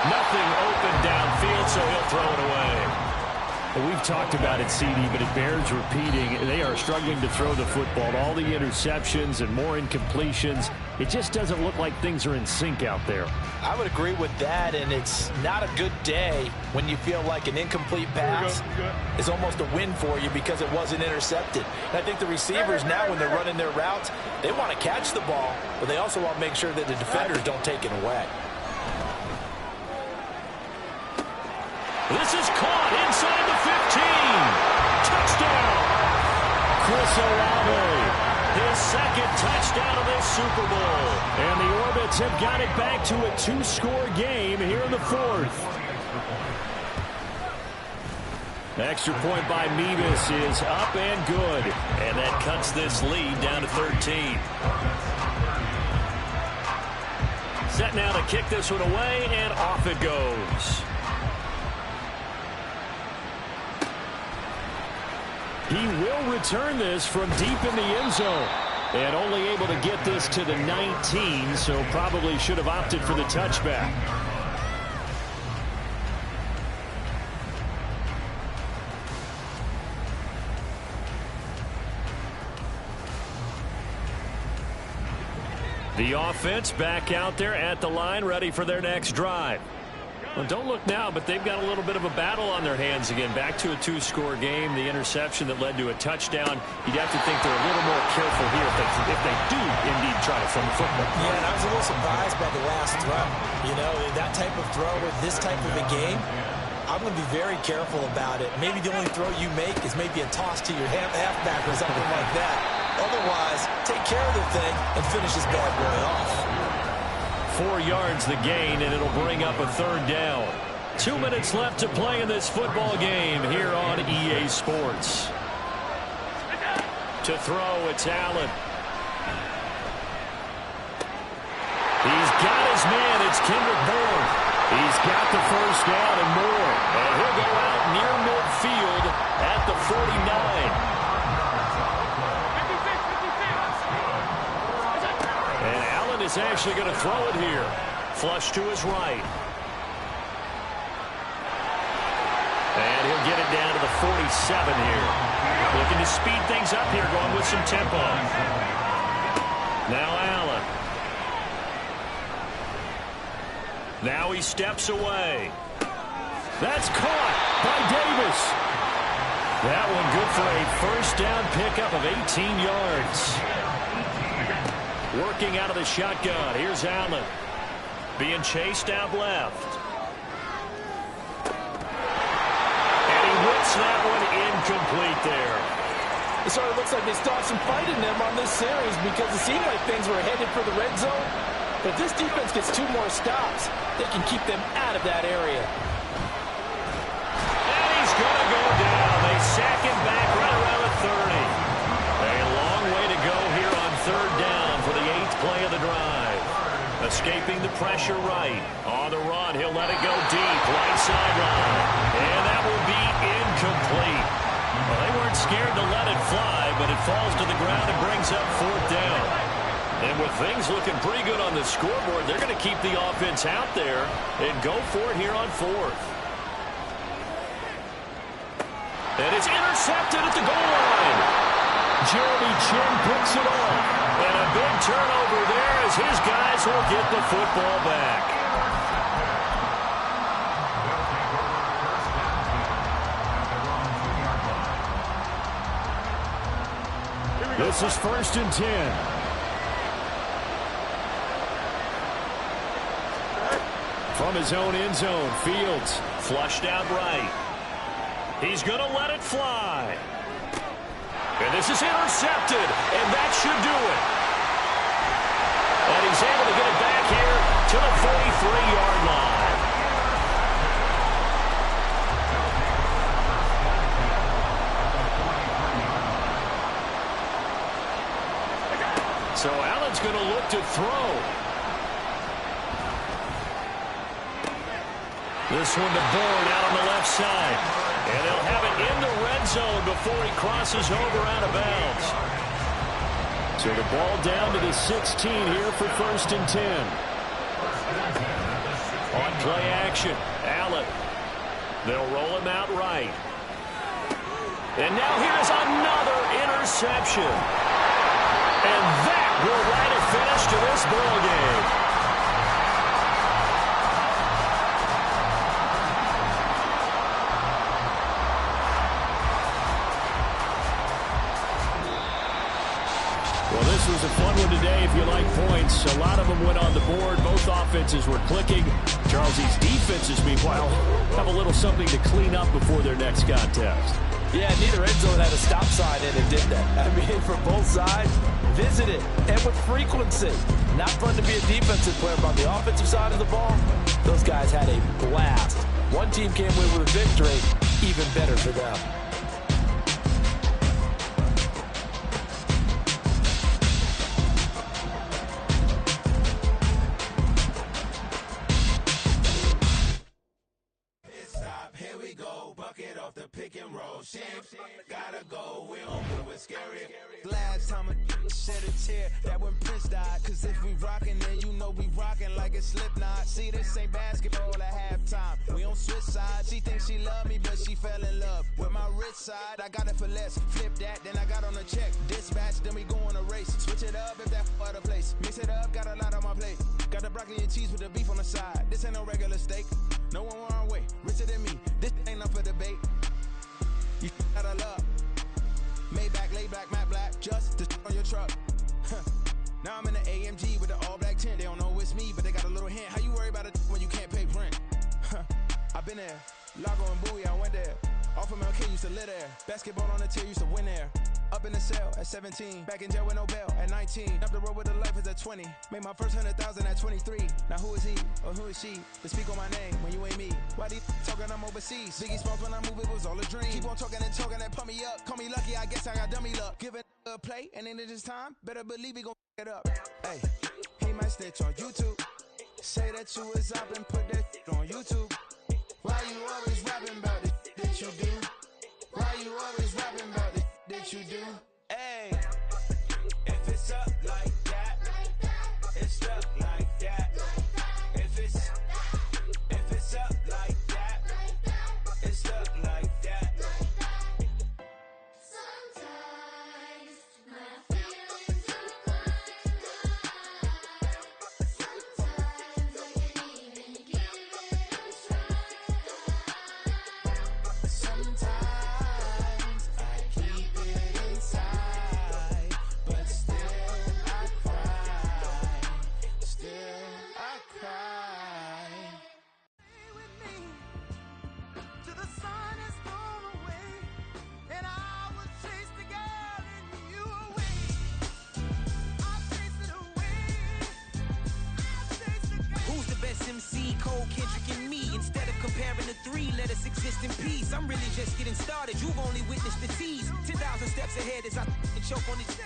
Nothing open downfield, so he'll throw it away. We've talked about it, CD, but it bears repeating. They are struggling to throw the football. All the interceptions and more incompletions. It just doesn't look like things are in sync out there. I would agree with that, and it's not a good day when you feel like an incomplete pass is almost a win for you because it wasn't intercepted. And I think the receivers now, when they're running their routes, they want to catch the ball, but they also want to make sure that the defenders don't take it away. This is caught inside the 15. Touchdown. Chris Olave, his second touchdown of this Super Bowl. And the Orbits have got it back to a 2-score game here in the 4th. Extra point by Mevis is up and good. And that cuts this lead down to 13. Set now to kick this one away, and off it goes. He will return this from deep in the end zone. And only able to get this to the 19, so probably should have opted for the touchback. The offense back out there at the line, ready for their next drive. Well, don't look now, but they've got a little bit of a battle on their hands again. Back to a 2-score game. The interception that led to a touchdown. You'd have to think they're a little more careful here if they do indeed try to throw the football. Yeah, and I was a little surprised by the last throw. You know, that type of throw with this type of a game, I'm going to be very careful about it. Maybe the only throw you make is maybe a toss to your halfback or something like that. Otherwise, take care of the thing and finish this bad boy off. 4 yards the gain, and it'll bring up a 3rd down. 2 minutes left to play in this football game here on EA Sports. To throw, it's Allen. He's got his man. It's Kendrick Bourne. He's got the 1st down and more. And he'll go out near midfield at the 49. And Allen is actually going to throw it here. Flush to his right. And he'll get it down to the 47 here. Looking to speed things up here, going with some tempo. Now Allen. Now he steps away. That's caught by Davis. That one good for a 1st down pickup of 18 yards. Working out of the shotgun. Here's Allen. Being chased out left. And he whips that one incomplete there. It sort of looks like they still have some fight in them on this series because it seemed like things were headed for the red zone. But if this defense gets 2 more stops, they can keep them out of that area. And he's going to go down. They sack him back right around the 30. A long way to go here on 3rd down for the 8th play of the drive. Escaping the pressure right. On the run, he'll let it go deep. Right sideline. And that will be incomplete. Well, they weren't scared to let it fly, but it falls to the ground and brings up 4th down. And with things looking pretty good on the scoreboard, they're going to keep the offense out there and go for it here on 4th. And it's intercepted at the goal line. Jeremy Chin picks it off. And a big turnover there as his guys will get the football back. This is 1st and 10. From his own end zone, Fields. Flushed out right. He's going to let it fly. And this is intercepted, and that should do it. And he's able to get it back here to the 43-yard line. So Allen's going to look to throw. This one to Bourne out on the left side. And they'll have it in the red zone before he crosses over out of bounds. So the ball down to the 16 here for 1st and 10. On play action, Allen. They'll roll him out right. And now here's another interception. And that will write a finish to this ball game. Well, this was a fun one today if you like points. A lot of them went on the board. Both offenses were clicking. Charles's defenses, meanwhile, have a little something to clean up before their next contest. Yeah, neither end zone had a stop sign in it, did that? I mean, for both sides, visit it, and with frequency. Not fun to be a defensive player, but on the offensive side of the ball, those guys had a blast. One team came away with a victory, even better for them. Gotta go, we don't move it scary. Last time I shed a tear, that when Prince died. Cause if we rockin', then you know we rockin' like a Slipknot. See, this ain't basketball at halftime. We on switch sides. She thinks she love me, but she fell in love with my rich side. I got it for less. Flip that, then I got on a check. Dispatch, then we go on a race. Switch it up if that other place. Mix it up, got a lot on my plate. Got the broccoli and cheese with the beef on the side. This ain't no regular steak. No one wrong way. Richer than me. This ain't up for debate. You gotta love. Maybach, lay back, matte black, just to on your truck. Now I'm in the AMG with the all black tint. They don't know it's me, but they got a little hint. How you worry about it when you can't pay rent? I've been there. Lago and Bowie, I went there. Off of MLK, used to live there. Basketball on the tier, used to win there. Up in the cell at 17. Back in jail with no bail at 19. Up the road with the life is at 20. Made my first 100,000 at 23. Now who is he or who is she to speak on my name when you ain't me? Why they talking I'm overseas? Biggie Smalls when I move, it was all a dream. Keep on talking and pump me up. Call me lucky, I guess I got dummy luck. Give it a play and then it's time. Better believe he gon' it up. Hey, he might snitch on YouTube. Say that you was up and put that on YouTube. Why you always rapping about it that you do? Why you always rapping about it that you do? Hey, if it's up like that, it's stuck like that. If it's up like that, it's stuck like that. Sometimes my feelings are blind. Sometimes I can't even give it a try. Sometimes I keep it inside, but still I cry. Still I cry. Stay with me till the sun is gone away, and I will chase the girl in you away. I'll chase it away. I'll chase the girl. Who's the best MC? Cole, Kendrick, and me. Instead of comparing the three, let us exist in peace. I'm really just getting started. You've only witnessed the tease. 10,000 steps ahead as I choke on this.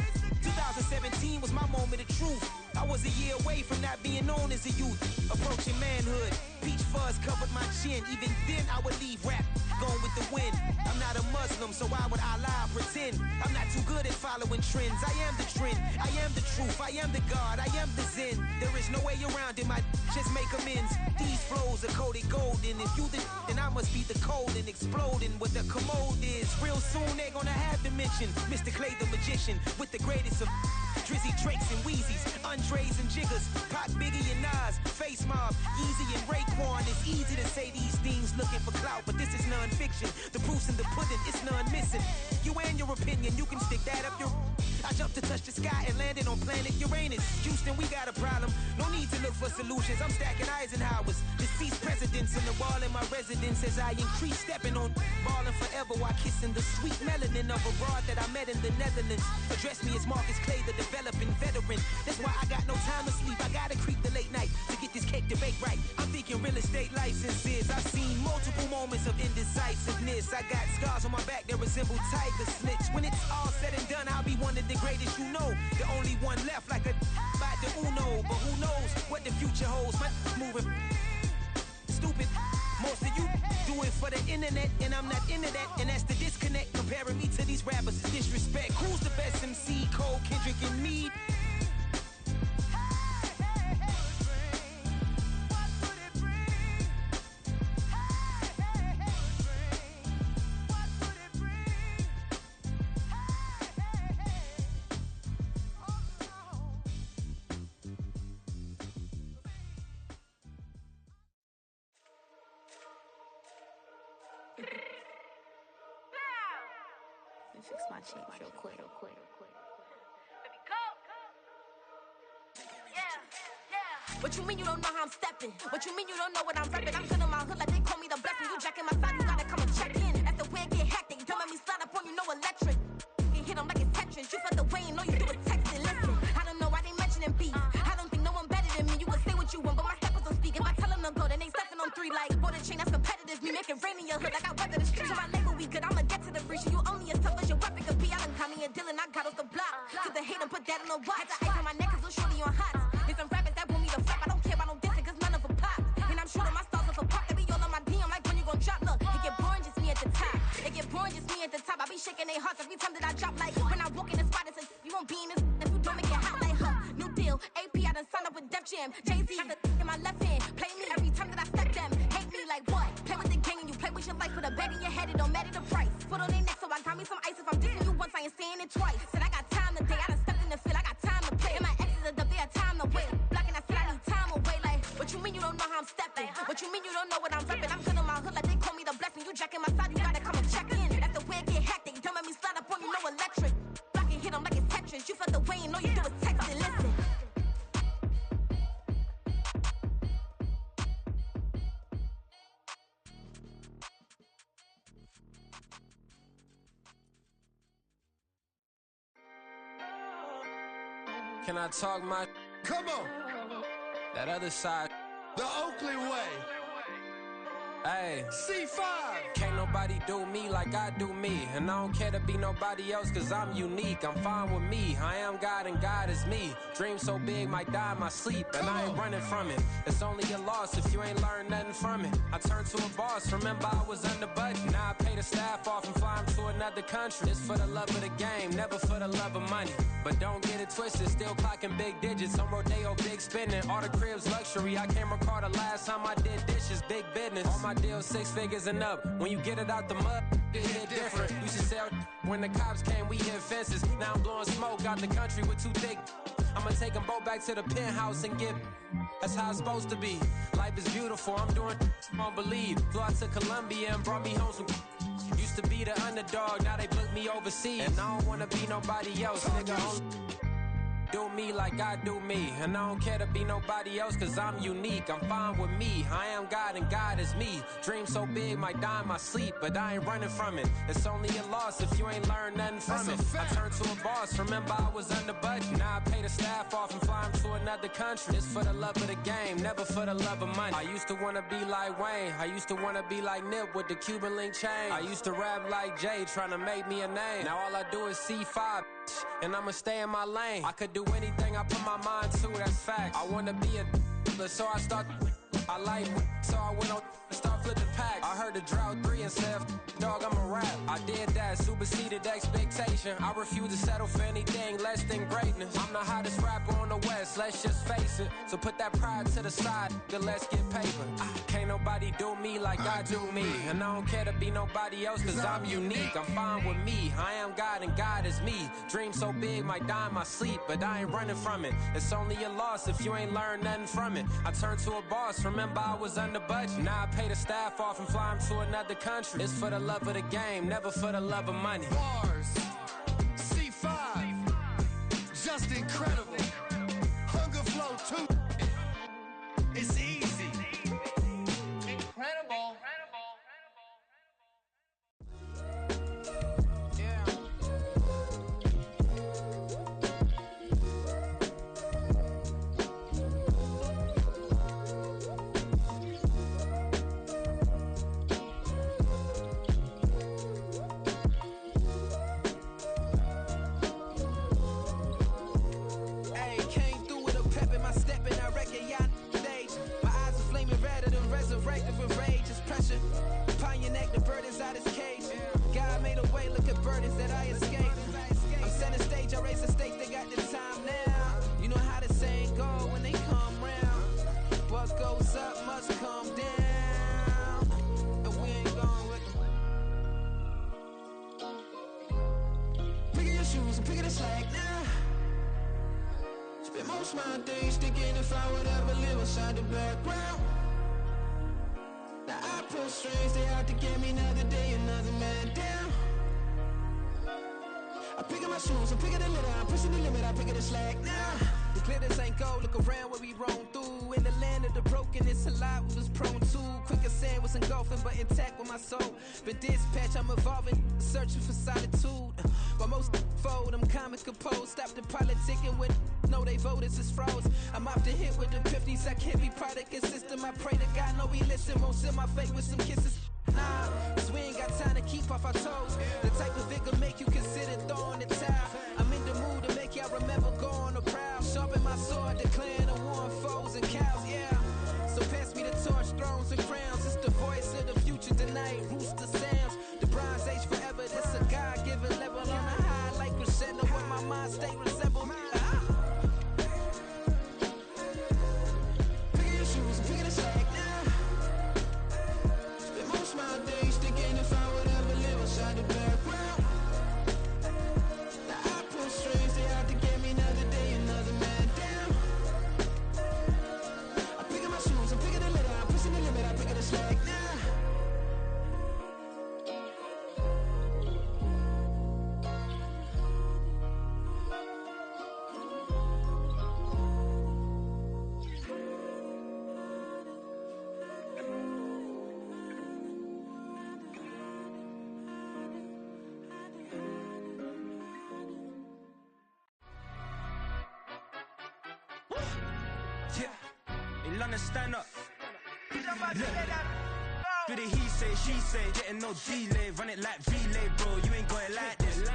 2017 was my moment of truth. I was a year away from not being known as a youth. Approaching manhood. Peach fuzz covered my chin. Even then I would leave rap going with the wind. I'm not a Muslim, so why would I lie or pretend? I'm not too good at following trends. I am the trend. I am the truth. I am the God. I am the Zen. There is no way around it. Just make amends. These flows are coated golden. If you then I must be the cold and exploding what the commode is. Real soon they're gonna have to mention Mr. Clay the magician with the greatest of Drizzy, Drakes, and Wheezies, Andres and Jiggers, Pac, Biggie, and Nas, Face Mob, Yeezy, and Raekwon. It's easy to say these things looking for clout, but this is non-fiction. The proof's in the pudding, it's none missing. You and your opinion, you can stick that up your... I jumped to touch the sky and landed on planet Uranus. Houston, we got a problem. No need to look for solutions. I'm stacking Eisenhowers. Deceased presidents in the wall in my residence as I increase stepping on balling forever while kissing the sweet melanin of a broad that I met in the Netherlands. Address me as Marcus Clay, the developing veteran. That's why I got no time to sleep. I gotta creep the late night to get this cake debate right. I'm thinking speaking real estate licenses. I've seen multiple moments of indecisiveness. I got scars on my back that resemble tiger slits. When it's all said and done, I'll be one of the greatest you know. The only one left like a by the Uno. But who knows what the future holds. My moving stupid. Most of you do it for the internet, and I'm not into that. And that's the disconnect. Comparing me to these rappers is disrespect. Who's the best MC? Cole, Kendrick, and me? Fix my change real quick. What you mean you don't know how I'm stepping? What you mean you don't know what I'm repping? I'm good in my hood like they call me the blessing. You jacking my side, you gotta come and check in. That's the way I get hectic. Don't let me slide up on you, no electric. You hit them like it's Tetris. You felt the way and all you do is text it. Listen, I don't know why they mentioning beef. I don't think no one better than me. You can say what you want, but my steppers don't speak. If I tell them to go, then they stepping on 3 like border chain. That's competitive. Me making rain in your hood like I weather the street. So my label we good. I'ma get to the breach. You only as tough as your weapon could be. I done caught me a Dylan. I got off the block. To the hate and put that on the watch. Had the ice on my neck 'cause little shorty on hot. There's some rappers that want me to flap. I don't care about no dissing 'cause none of them pop. And I'm shooting my stars off a pop. They be all on my DM like when you gon' drop. Look, it get boring just me at the top. It get boring just me at the top. I be shaking their hearts every time that I drop. Like when I walk in the spot, it's a you won't be in this. If you don't make it hot like huh. New deal. AP, I done signed up with Def Jam. Jay-Z got the in my left hand. Play me every time that I step them. Hate me like what? Play with the gang and you play with your life. Put a bag in your head, it don't matter the price. Put on their neck, so I got me some ice. If I'm dissing you once, I ain't saying it twice. Said I got time today. I done stepped in the field. I got time to play. And my exes are up there, time to wait. Blocking, I said I need time away. Like, what you mean you don't know how I'm stepping? What you mean you don't know what I'm repping? I'm good in my hood like they call me the blessing. You jacking my side, you gotta come and check in. That's the way I get hectic. Don't let me slide up on you, no electric. Blocking, hit them like it's Tetris. You felt the way and all you do is text it. Listen. Can I talk my? Come on. That other side. The Oakley way. Hey. C5. Can't nobody do me like I do me. And I don't care to be nobody else 'cause I'm unique. I'm fine with me. I am God and God is me. Dream so big might die in my sleep. And I ain't running from it. It's only a loss if you ain't learned nothing from it. I turned to a boss. Remember I was under budget. Now I pay the staff off and fly them to another country. It's for the love of the game, never for the love of money. But don't get it twisted. Still clocking big digits. On Rodeo, big spending. All the cribs luxury. I can't recall the last time I did dishes. Big business. All my deals 6 figures and up. When you get it out the mud, it hit different. Used to sell when the cops came, we hit fences. Now I'm blowing smoke out the country with 2 thick. I'ma take them both back to the penthouse and get. That's how it's supposed to be. Life is beautiful. I'm doing won't believe. Flew out to Colombia and brought me home some. Used to be the underdog, now they book me overseas. And I don't wanna be nobody else, nigga. Do me like I do me. And I don't care to be nobody else 'cause I'm unique. I'm fine with me. I am God and God is me. Dream so big might die in my sleep, but I ain't running from it. It's only a loss if you ain't learned nothing from it. I turned to a boss. Remember I was under budget. Now I pay the staff off and fly them to another country. It's for the love of the game, never for the love of money. I used to wanna be like Wayne. I used to wanna be like Nip with the Cuban link chain. I used to rap like Jay, trying to make me a name. Now all I do is C5. And I'ma stay in my lane. I could do anything I put my mind to, that's fact. I wanna be a so I start. I like so I went on and start flipping packs. I heard the drought 3 and said, dog, I'm a rap. I did that, superseded expectation. I refuse to settle for anything less than greatness. I'm the hottest rapper on the West, let's just face it. So put that pride to the side, then let's get paper. Can't nobody do me like I do me. And I don't care to be nobody else 'cause I'm unique. I'm fine with me. I am God and God is me. Dream so big might die in my sleep, but I ain't running from it. It's only a loss if you ain't learned nothing from it. I turned to a boss. Remember I was under budget. Now I pay the staff off and fly them to another country. It's for the love of the game, never for the love of money. Bars. C5. Just incredible. Hunger Flow 2. It's easy. Incredible. background. Now I pull strings, they out to get me another day, another man down. I pick up my shoes, I'm picking the litter, I'm pushing the limit, I pick up the slack now. The glitters ain't gold, look around where we roam through. In the land of the broken, it's a lot we was prone to. Quicker sand was engulfing, but intact with my soul. Been dispatched, I'm evolving, searching for solitude. While most fold, I'm comic composed. Stop the politicking when know they voters is froze. I'm off the hit with the 50s, I can't be product and system. I pray to God, no, he listen, won't seal my fate with some kisses. Nah, cause we ain't got time to keep off our toes. The type of vigor make you consider throwing the towel. I'm in the mood to make y'all remember going to proud. Sharpen my sword, declaring the war on foes and cows, yeah. So pass me the torch, thrones and crowns. It's the voice of the future tonight, rooster sounds. The Bronze Age forever, this a God-given level. On a high like crescendo, where my mind state resemble. Pick your shoes and pick the slack now. Spend most of my days thinking if I would ever live inside the background. Now I pull strings, they out to get me another day, another man down. I pick up my shoes, I'm picking the litter, I'm pushing the limit, I pick up the slack now. Stand up. Do the he say, she say, getting no delay, run it like relay, bro. You ain't got it like this.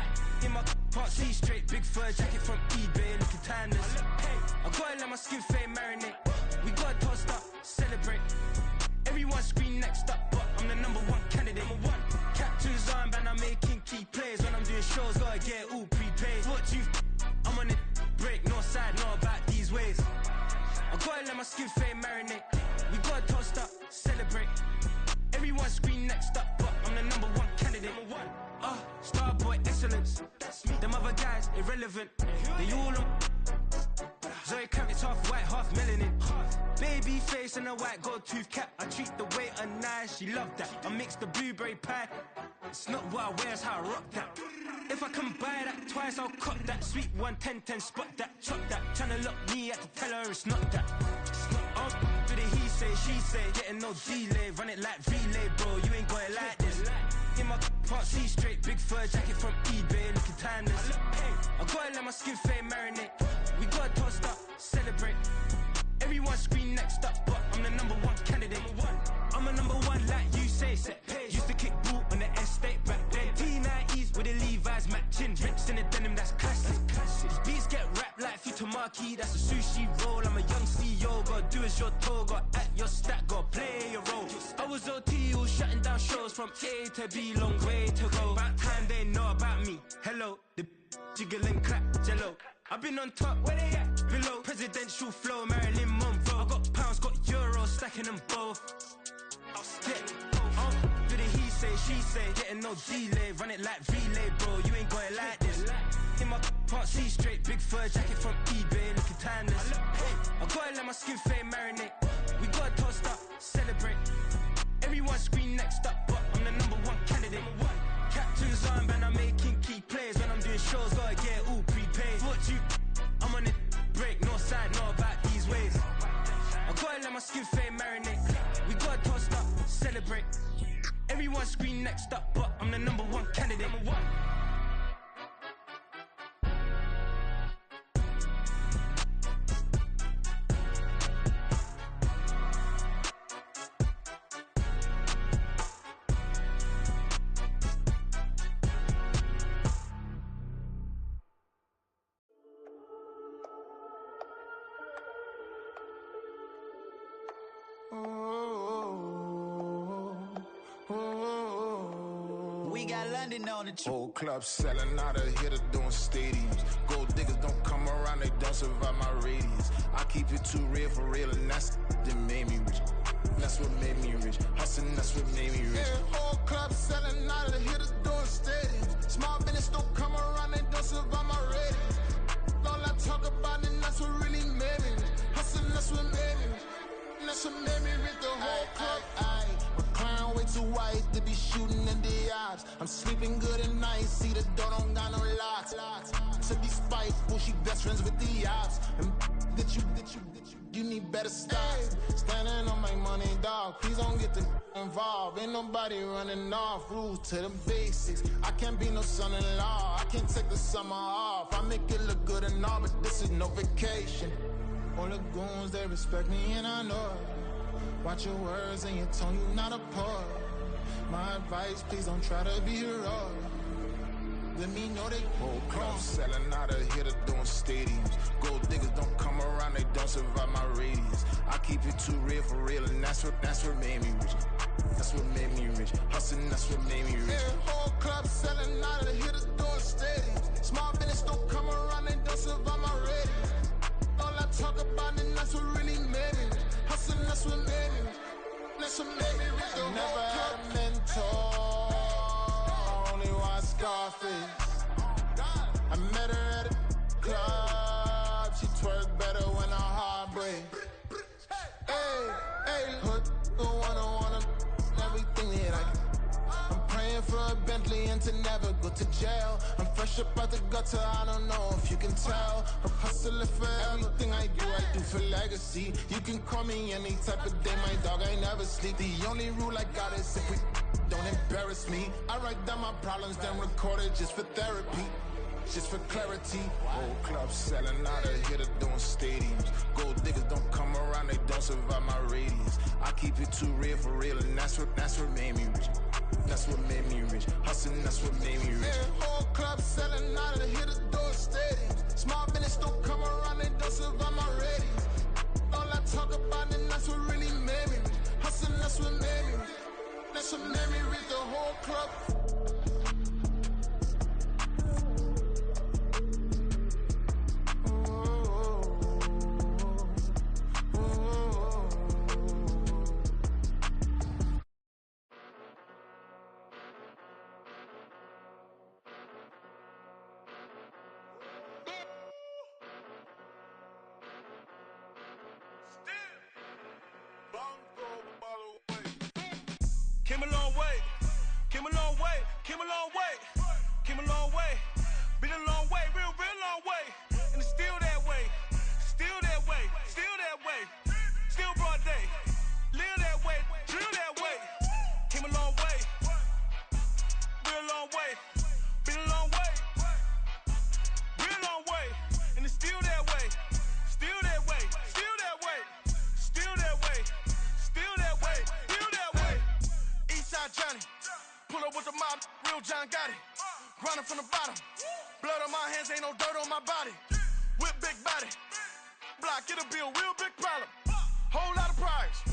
In my can't see straight, big fur jacket from eBay, looking timeless. I gotta let my skin fade marinate. We gotta toast up, celebrate. Everyone scream next up, but I'm the #1 candidate. Captain's armband, I'm making key plays. When I'm doing shows, gotta get it all prepaid. What you? I'm on it, break, no side, know about these ways. I gotta let my skin fade marinate. We gotta toast up, celebrate. Everyone scream next up, but I'm the #1 candidate. Starboy excellence. Them other guys irrelevant. They all on. Zoe Kravitz half white, half melanin. Baby face and a white gold tooth cap. I treat the waiter nice, she love that. I mix the blueberry pie. It's not what I wear, it's how I rock that. If I can buy that twice, I'll cut that. Sweet 110, spot that, chop that. Tryna lock me at the tell her it's not that. Do the he say, she say, getting no delay, run it like relay, bro. You ain't got it like this. In my can't see straight, big fur jacket from eBay, looking timeless. I gotta let my skin fade marinate. We gotta toast up, celebrate. Everyone scream next up, but I'm the #1 candidate. I'm a #1 like you say, set pace. Used to kick ball on the estate back then. T90s with the Levi's matching. Rips in the denim, that's classic. These beats get wrapped like Futamaki, that's a sushi roll. I'm a young CEO, gotta do as you're told. Gotta act your stat, gotta play your role. I was OT, all shutting down shows from A to B, long way to go. About time they know about me. Hello, the jiggle and clap, jello. I've been on top, where they at? Below, presidential flow, Marilyn Monroe. I got pounds, got euros, stacking them both. Do the he say, she say, getting no delay, run it like relay, bro. You ain't got it like this. In my can't see straight, big fur jacket from eBay, looking timeless. I gotta let my skin fade marinate. We gotta toast up, celebrate. Everyone scream next up, but I'm the #1 candidate. Captain's armband, I'm making key plays. When I'm doing shows, gotta get it all prepaid. What you? I'm on it, break, no side, know about these ways. I gotta let my skin fade marinate. We gotta toast up, celebrate. Everyone scream next up, but I'm the #1 candidate. We got London on the trip. Whole club selling out of here to doing stadiums. Gold diggers don't come around, they don't survive my radius. I keep it too real for real, and that's that made me rich. That's what made me rich. Hustling, that's what made me rich. Yeah, whole club selling out of here to doing stadiums. Small business don't come around, they don't survive my radius. All I talk about, and that's what really made me rich. Hustling, that's what made me rich. I'm sleeping good at night, see the door don't got no locks. To be spiteful, she best friends with the ops. And that you need better stocks. Standing on my money, dog, please don't get involved. Ain't nobody running off, rules to the basics. I can't be no son-in-law, I can't take the summer off. I make it look good and all, but this is no vacation. All the goons, they respect me and I know it. Watch your words and your tone, you not a poet. My advice, please don't try to be heroic. Let me know they whole club selling out of here to doing stadiums. Gold diggers don't come around, they don't survive my radius. I keep it too real for real, and that's what made me rich. That's what made me rich. Hustling, that's what made me rich. Yeah, whole club selling out of here to doing stadiums. Small business don't come around, they don't survive my radius. All I talk about, and that's what really made me rich. Hustling, that's what made me rich. That's what made me rich. I never had a mentor. Only watch Scarface. I met her at a club. She twerk better when her heart breaks. Hey, put the one everything that I can. I'm praying for a Bentley and to never go to jail. I'm fresh up out the gutter, I don't know if you can tell. I'm hustling for everything I do for legacy. You can call me any type of day, my dog, I never sleep. The only rule I got is if we don't embarrass me. I write down my problems, then record it just for therapy. Just for clarity. Whole club selling out of here to doing stadiums. Gold diggers don't come around, they don't survive my radius. I keep it too real for real, and that's what made me rich. That's what made me rich. Hustling, that's what made me rich. Yeah, whole club selling out of here to doing stadiums. Small business don't come around, they don't survive my radius. All I talk about, and that's what really made me rich. Hustling, that's what made me rich. That's what made me rich. The whole club. Came a long way, came a long way, came a long way, came a long way, been a long way, real long way, and it's still that way, still that way, still that way, still broad day, live that way, drill that way, came a long way, real long way, been a long way, real long way, and it's still that way, still that way, still that way, still that way, still that way, still that way. Eastside Johnny, pull up with the mob, real John Gotti. Grinding from the bottom, blood on my hands, ain't no dirt on my body. Whip big body, block, get a bill, real big problem. Whole lot of prize,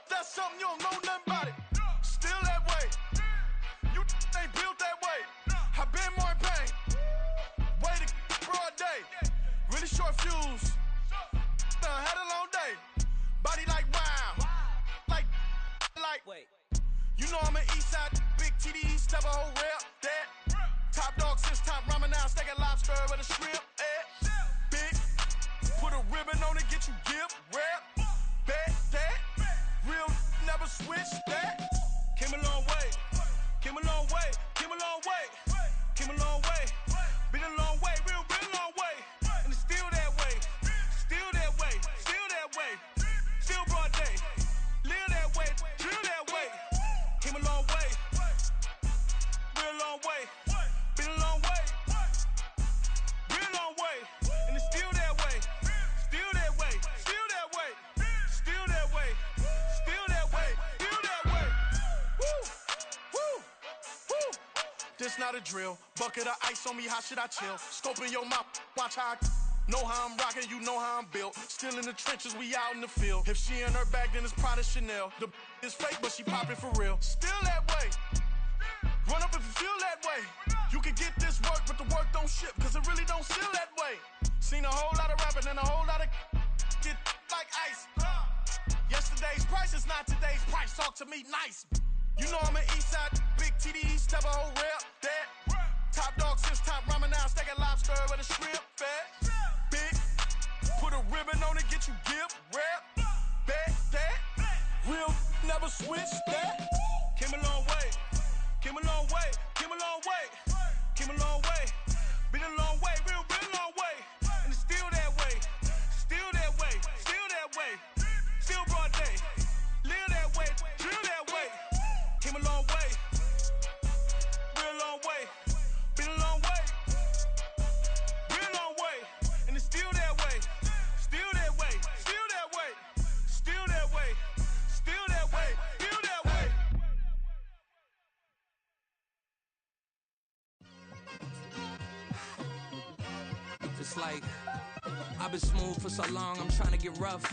that's something you don't know nothing about it. Still that way, you ain't built that way. I been more in pain, way to broad day. Really short fuse, had a long day. Body like wow, like. Wait. You know I'm an Eastside, big TDE, step a whole rep, that. Top dog since top ramen now, steak a lobster with a shrimp, Big, put a ribbon on it, get you give, rep, bet, that. Real, never switch, that. Came a long way, came a long way, came a long way, came a long way. Been a long way, real long way. And it's still that way, still that way, still that way. Still broad day, live that way, drill that way. Came a long way, real long way, been a long way, real long way, and it's still that way, still that way, still that way, still that way, still that way, still that way. Woo, woo, woo. This not a drill, bucket of ice on me, how should I chill? Scoping your mouth, watch how I know how I'm rocking, you know how I'm built. Still in the trenches, we out in the field. If she in her bag, then it's Prada Chanel. The is fake, but she poppin' for real. Still that way. Run up if you feel that way. You can get this work, but the work don't ship, cause it really don't feel that way. Seen a whole lot of rapping and a whole lot of get like ice. Yesterday's price is not today's price. Talk to me nice. You know I'm an Eastside, big TDE, step a whole rep, that. Top dog since top ramen now, steak a lobster with a shrimp, fat. Big, put a ribbon on it, get you give, rep, bet, that. Real, never switch, that. Came a long way, Came a long way, came a long way, came a long way. Been a long way, real long way. And it's still that way, still that way, still that way. Still broad day, live that way, drill that way. Came a long way, real long way. Been a long way, real long way. And it's still that way, still that way, still that way, still that way, still that way, still that way. It's like I've been smooth for so long, I'm trying to get rough.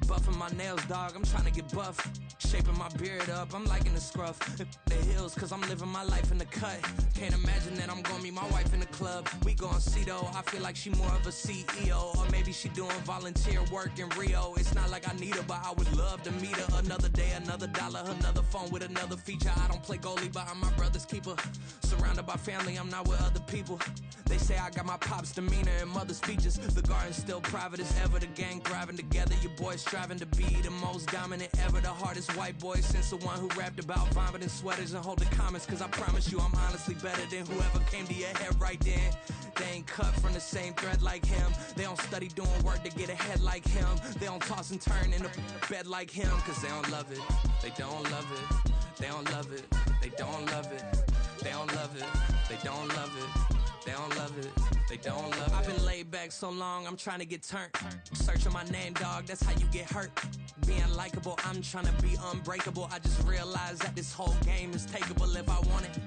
Buffing my nails, dog, I'm trying to get buff. Shaping my beard up, I'm liking the scruff. The hills, cause I'm living my life in the cut. Can't imagine that I'm gonna meet my wife in the club. We gon' see though, I feel like she more of a CEO. Or maybe she doing volunteer work in Rio. It's not like I need her, but I would love to meet her. Another day, another dollar, another phone with another feature. I don't play goalie, but I'm my brother's keeper. Surrounded by family, I'm not with other people. They say I got my pop's demeanor and mother's features. The garden's still private as ever. The gang thriving together. Your boys striving to be the most dominant ever. The hardest white boy since the one who rapped about vomiting sweaters and holding comments. Cause I promise you I'm honestly better than whoever came to your head right then. They ain't cut from the same thread like him. They don't study doing work to get ahead like him. They don't toss and turn in the bed like him. Cause they don't love it. They don't love it. They don't love it. They don't love it. They don't love it. They don't love it. They don't love it, they don't love it. I've been laid back so long, I'm trying to get turned. Searching my name, dog, that's how you get hurt. Being likable, I'm trying to be unbreakable. I just realized that this whole game is takeable if I want it.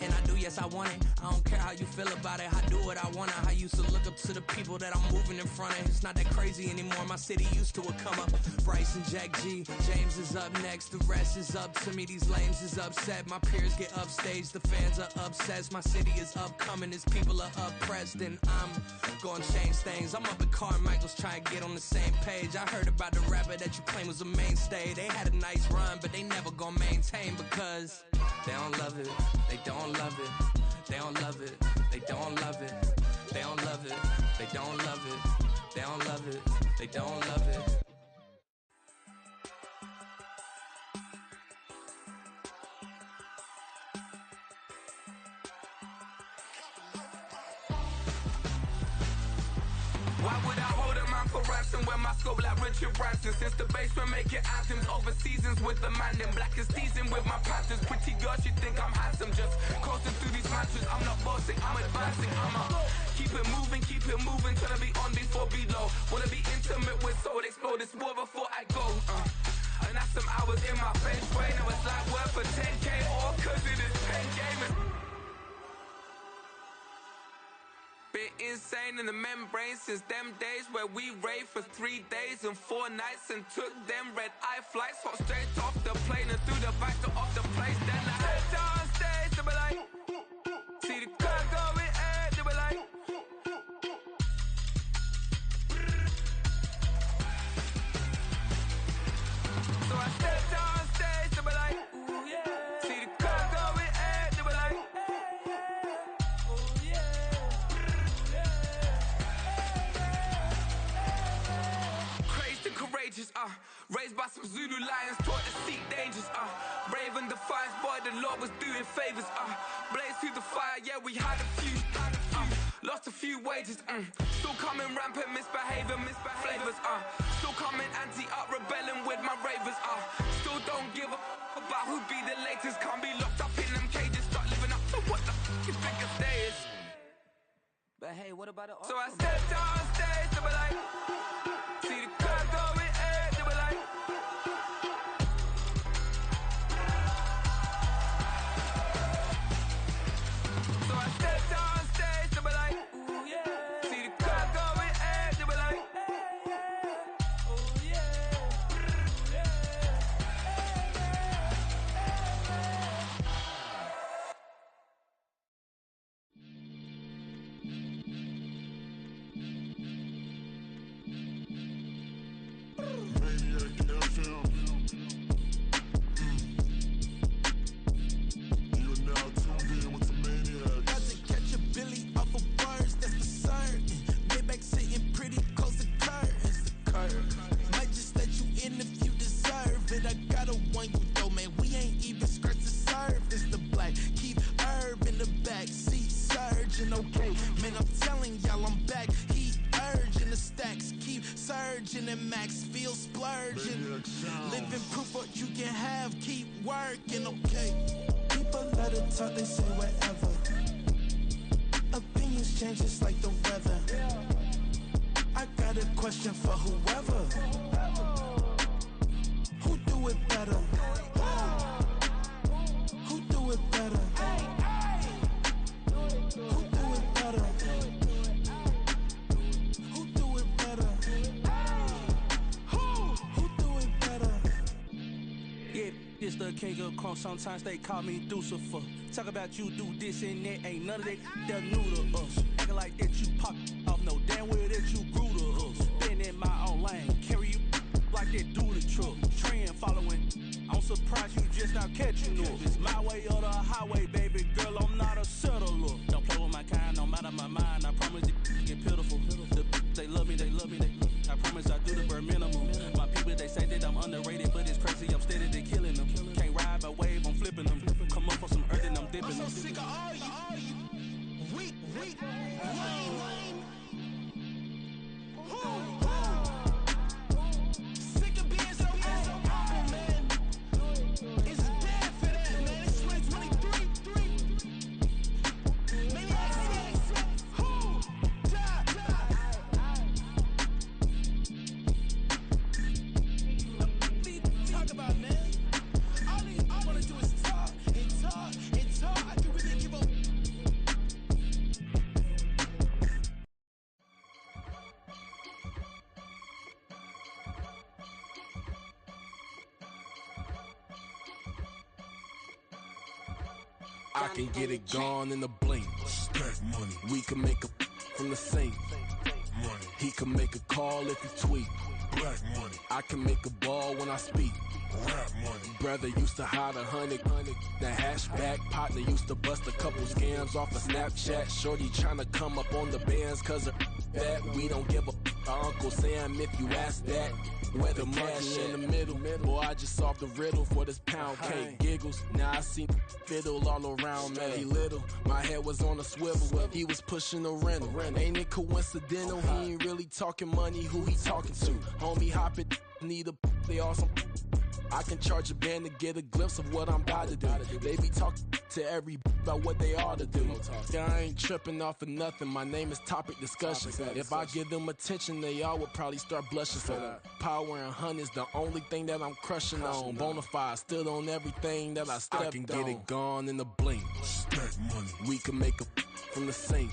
And I do, yes, I want it. I don't care how you feel about it, I do what I want. I used to look up to the people that I'm moving in front of. It's not that crazy anymore, my city used to a come up. Bryce and Jack G, James is up next. The rest is up to me, these lames is upset. My peers get upstage, the fans are obsessed. My city is upcoming, his people are oppressed. And I'm gonna change things. I'm up at Carmichael's trying to get on the same page. I heard about the rapper that you claim was a mainstay. They had a nice run, but they never gonna maintain because they don't love it. They don't love it. They don't love it. They don't love it. They don't love it. They don't love it. They don't love it. They don't love it. Why would I hold a man for ransom when my scope like Richard Branson? Since the basement making anthems over seasons with the man in black is teasing with my patterns. Pretty girl, she think I'm handsome. Just coasting through these matches. I'm not bossing, I'm advancing. I'ma keep it moving till I be on before below. Wanna be intimate with soul, explore this war before I go. And that's some hours in my bench way. Now it's like work for 10K or cause it is pen gaming. Bit insane in the membrane since them days where we raved for 3 days and 4 nights and took them red eye flights. Hot straight off the plane and through the back door of the place. Then I head downstairs to be like, see the crowd going air, they be like. So I step downstairs to be like, ooh yeah. See the crowd going air, they be like. Courageous, raised by some Zulu lions, taught to seek dangers, brave and defiance, boy, the Lord was doing favors, blaze through the fire, yeah, we had a few, lost a few wages, still coming rampant, misbehaving, flavors, still coming anti-up, rebelling with my ravers, still don't give a about who be the latest, can't be locked up in them cages, start living up to what the you think a day is. But hey, what about the So I step downstairs to be like, see the crowd going air, they be like. So I step downstairs to be like, ooh yeah. See the crowd going air, they be like. Oh yeah. splurging and Max feel splurging. Living proof what you can have, keep working, okay. People let it talk, they say whatever. Opinions change just like the weather. I got a question for whoever. Who do it better? Who do it better? Who do it better? Who do it better? Who do it better? Yeah, it's the king of crunk. Sometimes they call me Lucifer. Talk about you do this and that. Ain't none of that, they're new to us. Acting like that you pop off. No damn well that you grew to us. Been in my own lane. Carry you like that do the truck. Trend following. I'm surprised you just not catching up. It's my way or the highway, baby girl. I'm not a settler. Don't play with my kind, no matter my mind. I promise it get pitiful. They love me, they love me, they love me. I promise I do the bare minimum. My people, they say that I'm underrated, but it's crazy. I'm steady, they killing them. Can't ride my wave, I'm flipping them. Come up for some earth and I'm dipping them. I'm so sick of all you. Weak, lame. Sick of being so humble, man. It's bad for that, man. It's 2023. Maniac 6. Who? Talk about, man. All I wanna do is talk and talk and talk. I can really give up. I can get it gone in a blink. Stack money. We can make a from the sink. Money. He can make a call if he tweet. Black money. I can make a ball when I speak. Rap money. Brother used to hide 100. The hashback partner used to bust a couple scams off of Snapchat. Shorty tryna come up on the bands cause of that. We don't give a Uncle Sam if you ask that. Where the cash in the middle. Boy, I just solved the riddle for this pound cake. Giggles, now I see fiddle all around me. Little, my head was on a swivel. He was pushing a rental. Ain't it coincidental? He ain't really talking money. Who he talking to? Homie hopping, need a they awesome. I can charge a band to get a glimpse of what I'm about to do. They be talking to every about what they ought to do. Yeah, I ain't tripping off of nothing. My name is Topic Discussion. If I give them attention, they all would probably start blushing. So power and hunt is the only thing that I'm crushing on. Bonafide, stood on everything that I stepped on. I can get it gone in a blink. Stack money. We can make a from the sink.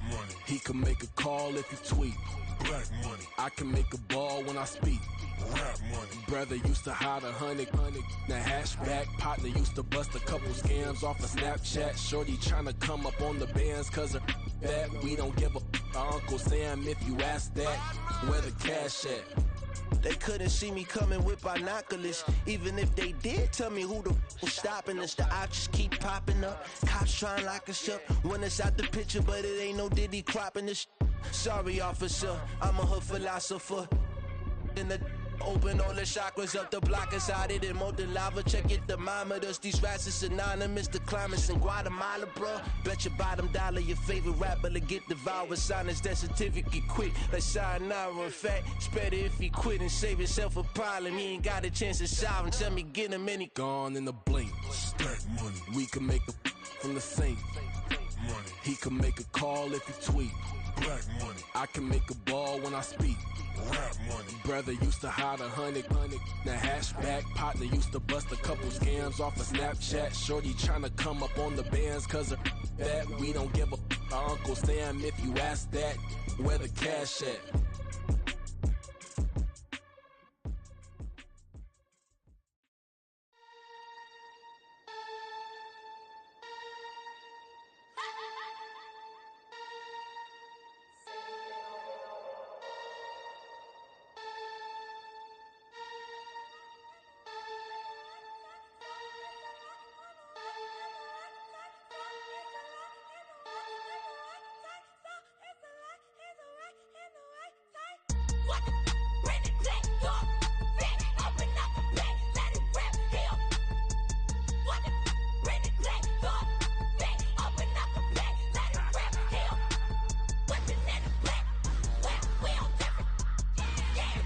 Money. He can make a call if he tweet. Black money. I can make a ball when I speak. Rap money. Brother used to hide 100. The hashback partner used to bust a couple scams off of Snapchat. Shorty tryna come up on the bands cause of that. We don't give a Uncle Sam if you ask that. Where the cash at? They couldn't see me coming with binoculars. Even if they did, tell me who the was stopping us. The options keep popping up. Cops trying to lock us up. When it's out the picture, but it ain't no Diddy cropping this. Sorry, officer, I'm a hood philosopher. In the open all the chakras up the block inside it and molten lava. Check it, thermometers. These rats is synonymous. The climates in Guatemala, bro. Bet your bottom dollar your favorite rapper to get devoured. Sign his death certificate quick. Like sayonara. In fact, it's better if he quit and save himself a problem. He ain't got a chance to solve him. Tell me, get him any. Gone in a blink. Stack money. We can make a from the sink. Money. He can make a call if he tweet. Black money. I can make a ball when I speak. Rap money. Brother used to hide 100. The hashback partner used to bust a couple scams off of Snapchat. Shorty tryna come up on the bands cause of that. We don't give a Uncle Sam if you ask that. Where the cash at? Yeah.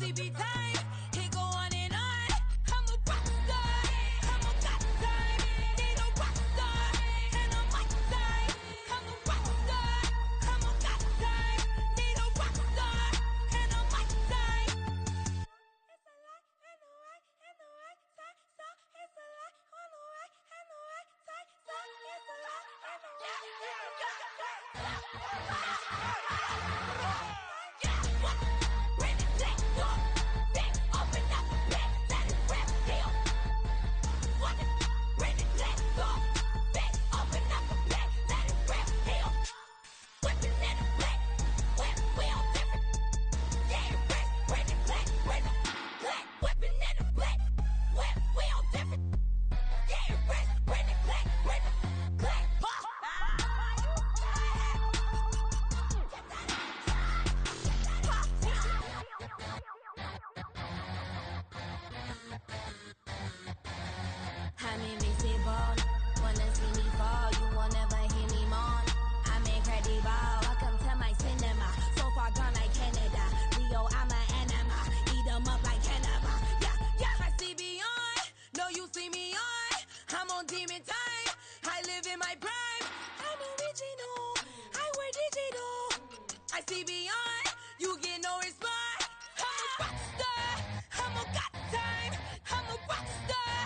CB time, he go on and on. I'm a rock star, I'm a god time. Need a rock star, and a mic time. I'm a rock star, I'm a god time. Need a rock star, and a mic time. It's a lot, and the right side. So it's a lot on the right, and the right side. So it's a lot, and the I'm invisible. Wanna see me fall, you will never hear me moan. I'm incredible. Welcome to my cinema. So far gone like Canada. Rio, I'm an anima. Eat 'em up like cannibal. Yeah, yeah. I see beyond. No, you see me on. I'm on demon time. I live in my prime. I'm original. I wear digital. I see beyond. You get no response. I'm a rock star. I'm a god time. I'm a rock star.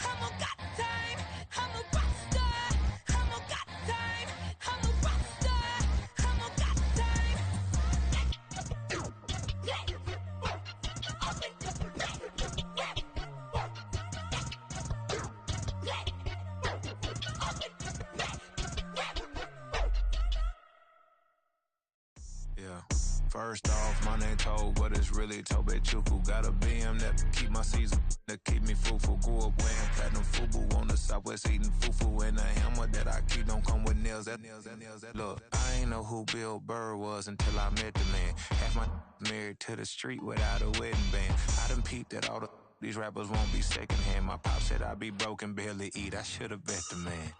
I'm a god time. I'm a rock star. I'm a god time. I'm a rock star. I'm a god time. Yeah. First off, my name Toad, but it's really Tobe Chuku. Got a BM that keep my season, that keep me fruitful. Grew up wearing platinum FUBU on the Southwest eating fufu. And the hammer that I keep don't come with nails. Look, I ain't know who Bill Burr was until I met the man. Half my married to the street without a wedding band. I done peeped that all these rappers won't be secondhand. My pop said I'd be broken, barely eat. I should've bet the man.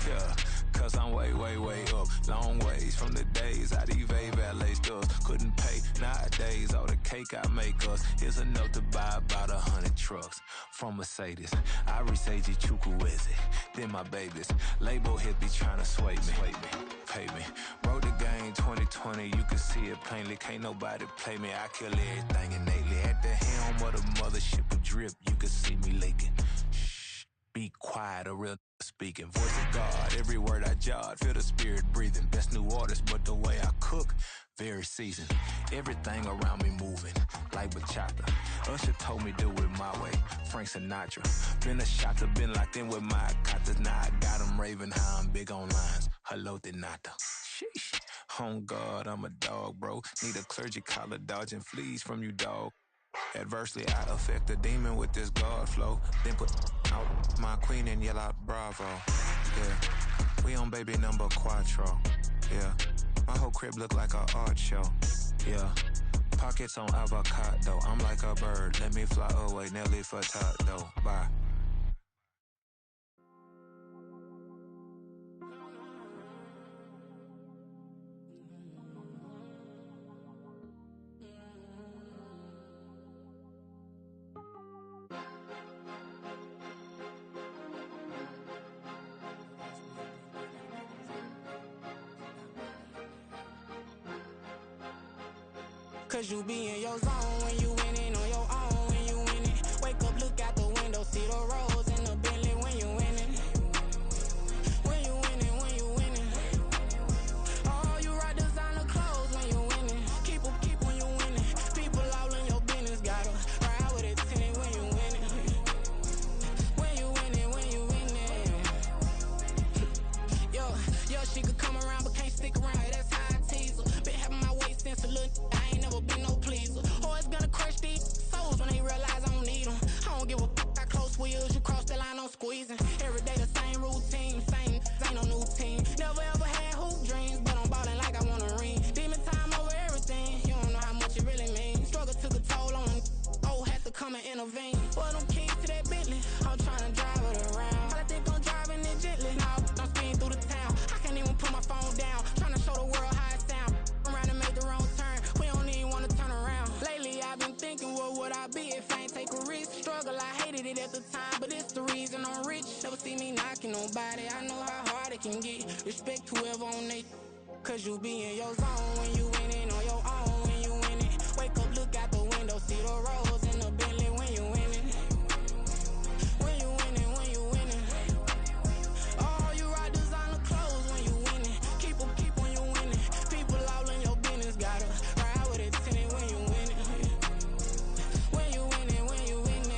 Yeah, cause I'm way, way, way up. Long ways from the days I evade valet stores. Couldn't pay nowadays, all the cake I make us. Here's enough to buy about 100 trucks from Mercedes. I resage Chukwueze, then my babies. Label hit be trying to sway me, pay me. Wrote the game 2020, you can see it plainly. Can't nobody play me, I kill everything innately. At the helm of the mothership of drip, you can see me leaking. Shh, be quiet, a real speaking. Voice of God, every word I jot, feel the spirit breathing. Best new artist, but the way I cook, very seasoned. Everything around me moving, like bachata. Usher told me do it my way, Frank Sinatra. Been a shotter, been locked in with my katas. Now I got 'em raving how I'm big on lines. Hello, Denata. Sheesh. On God, I'm a dog, bro. Need a clergy collar, dodging fleas from you, dog. Adversely, I affect the demon with this God flow. Then put out my queen and yell out bravo. Yeah, we on baby number quattro. Yeah, my whole crib look like a art show. Yeah, pockets on avocado. I'm like a bird, let me fly away. Nelly Furtado, bye. Cause you be in your zone when you winning on your own when you winning. Wake up, look out the window, see the rose in the Bentley when you winning. When you winning, when you winning. Oh, you rock designer clothes when you winning. Keep when you winning. People all in your business, gotta ride with it tinted when you winning. When you winning, when you winning. Yo, she could come around but can't stick around, that's how I tease her. Been having my waist since a little, I ain't never been no pleaser. Always gonna crush these souls when they realize I don't need them. I don't give a fuck, I close wheels, you cross the line, I'm squeezing. Every day the same routine, same, ain't no new team. Never ever had hoop dreams, but I'm ballin' like I want a ring. Demon time over everything, you don't know how much it really means. Struggle took a toll on them, had to come and intervene. Boy, them keys to that Bentley, I'm tryna drive it around. I think I'm driving it gently, now I'm speeding through the town. I can't even put my phone down, tryna show the world how it sound. Around and make the wrong turn, we don't even wanna turn around. Lately I've been thinking, what it at the time, but it's the reason I'm rich. Never see me knocking nobody. I know how hard it can get. Respect whoever on they. Cause you be in your zone when you winning on your own when you winning. Wake up, look out the window, see the rose in the Bentley when you winning. When you winning, when you winning. Oh, you rock designer clothes when you winning. Keep when you winning. People all in your business, gotta ride with it tinted when you winning. When you winning, when you winning.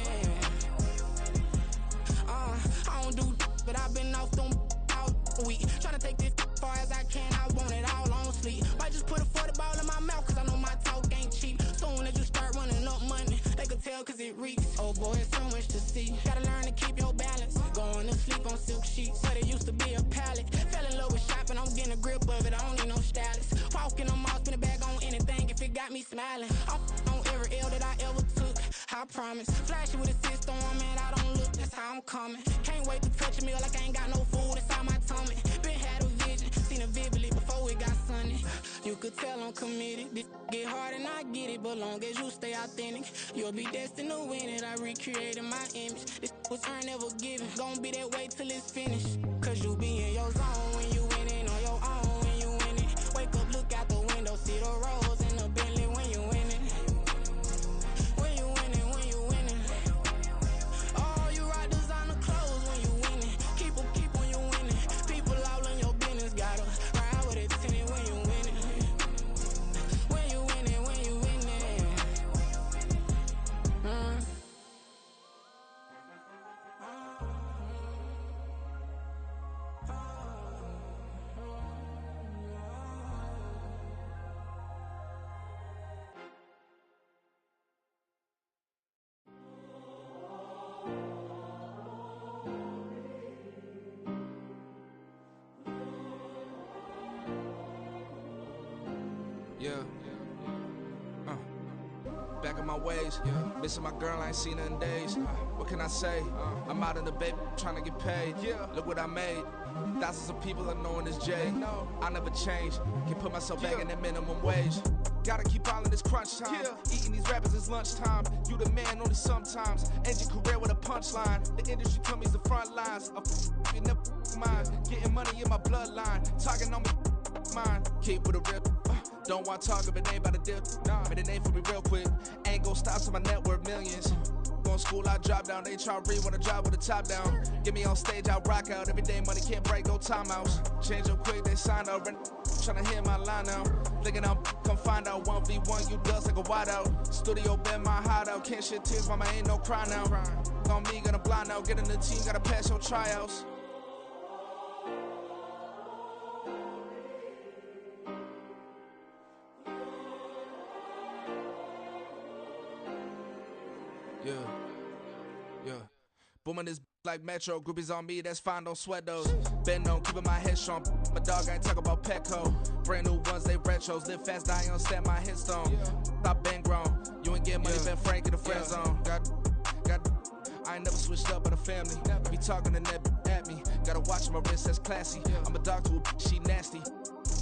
I don't do but I've been off them all week. Tryna take this far as I can, I want it all on sleep. Might just put a 40 ball in my mouth, cause I know my talk ain't cheap. Soon as you start running up money, they can tell cause it reeks. Oh boy, it's so much to see. Gotta learn to keep your balance. Going to sleep on silk sheets, but it used to be a pallet. Fell in love with shopping, I'm getting a grip of it, I don't need no stylist. Walking on mall, spin a bag on anything if it got me smiling. I'm on every L that I ever took, I promise. Flashy with a system on, man, I don't look, that's how I'm coming. Can't wait to touch a meal like I ain't got no food inside my tummy. Been had a vision, seen it vividly before it got sunny. You could tell I'm committed. This get hard and I get it, but long as you stay authentic, you'll be destined to win it. I recreated my image. This was earned, never given. Gonna be that way till it's finished. Cause you be in your zone when you winning on your own when you winning. Wake up, look out the window, see the rose in the Bentley when you winning. When you winning, when you winning. Oh, you rock designer clothes when you winning. Keep when you winning. People all in your business, gotta ride with it tinted when you winning. When you winning, when you winning. Yeah. Back in my ways, missing my girl, I ain't seen her in days. What can I say? I'm out in the baby, trying to get paid. Look what I made. Thousands of people are knowing this Jay. I never change. Can put myself back in that minimum wage. Gotta keep all in this crunch time. Eating these rappers is lunchtime. You the man only sometimes. End your career with a punchline. The industry told me the front lines. You never mind. Getting money in my bloodline. Talking on me, mine. Keep with a real. Don't want to talk if it ain't about a deal. Made a name for me real quick. Ain't gon' stop till my net worth millions. Going to school, I drop down. They try to read when I drive with the top down. Get me on stage, I rock out. Every day money can't break, no timeouts. Change up quick, they sign up. Tryna hear my line now. Thinking I'm come find out 1v1, you dust like a wideout. Studio been my hideout. Can't shed tears, mama, ain't no cry now. On me, gonna blind out. Get in the team, gotta pass your tryouts. Yeah. Booming this like Metro, groupies on me, that's fine, don't sweat those. Been on, keeping my head strong. My dog ain't talk about Petco. Brand new ones, they retros. Live fast, die on, stand my headstone. Stop been grown. You ain't getting money, been Frank in the friend zone. I ain't never switched up on the family. Be talking to that at me. Gotta watch my wrist, that's classy. I'm a dog to a she nasty.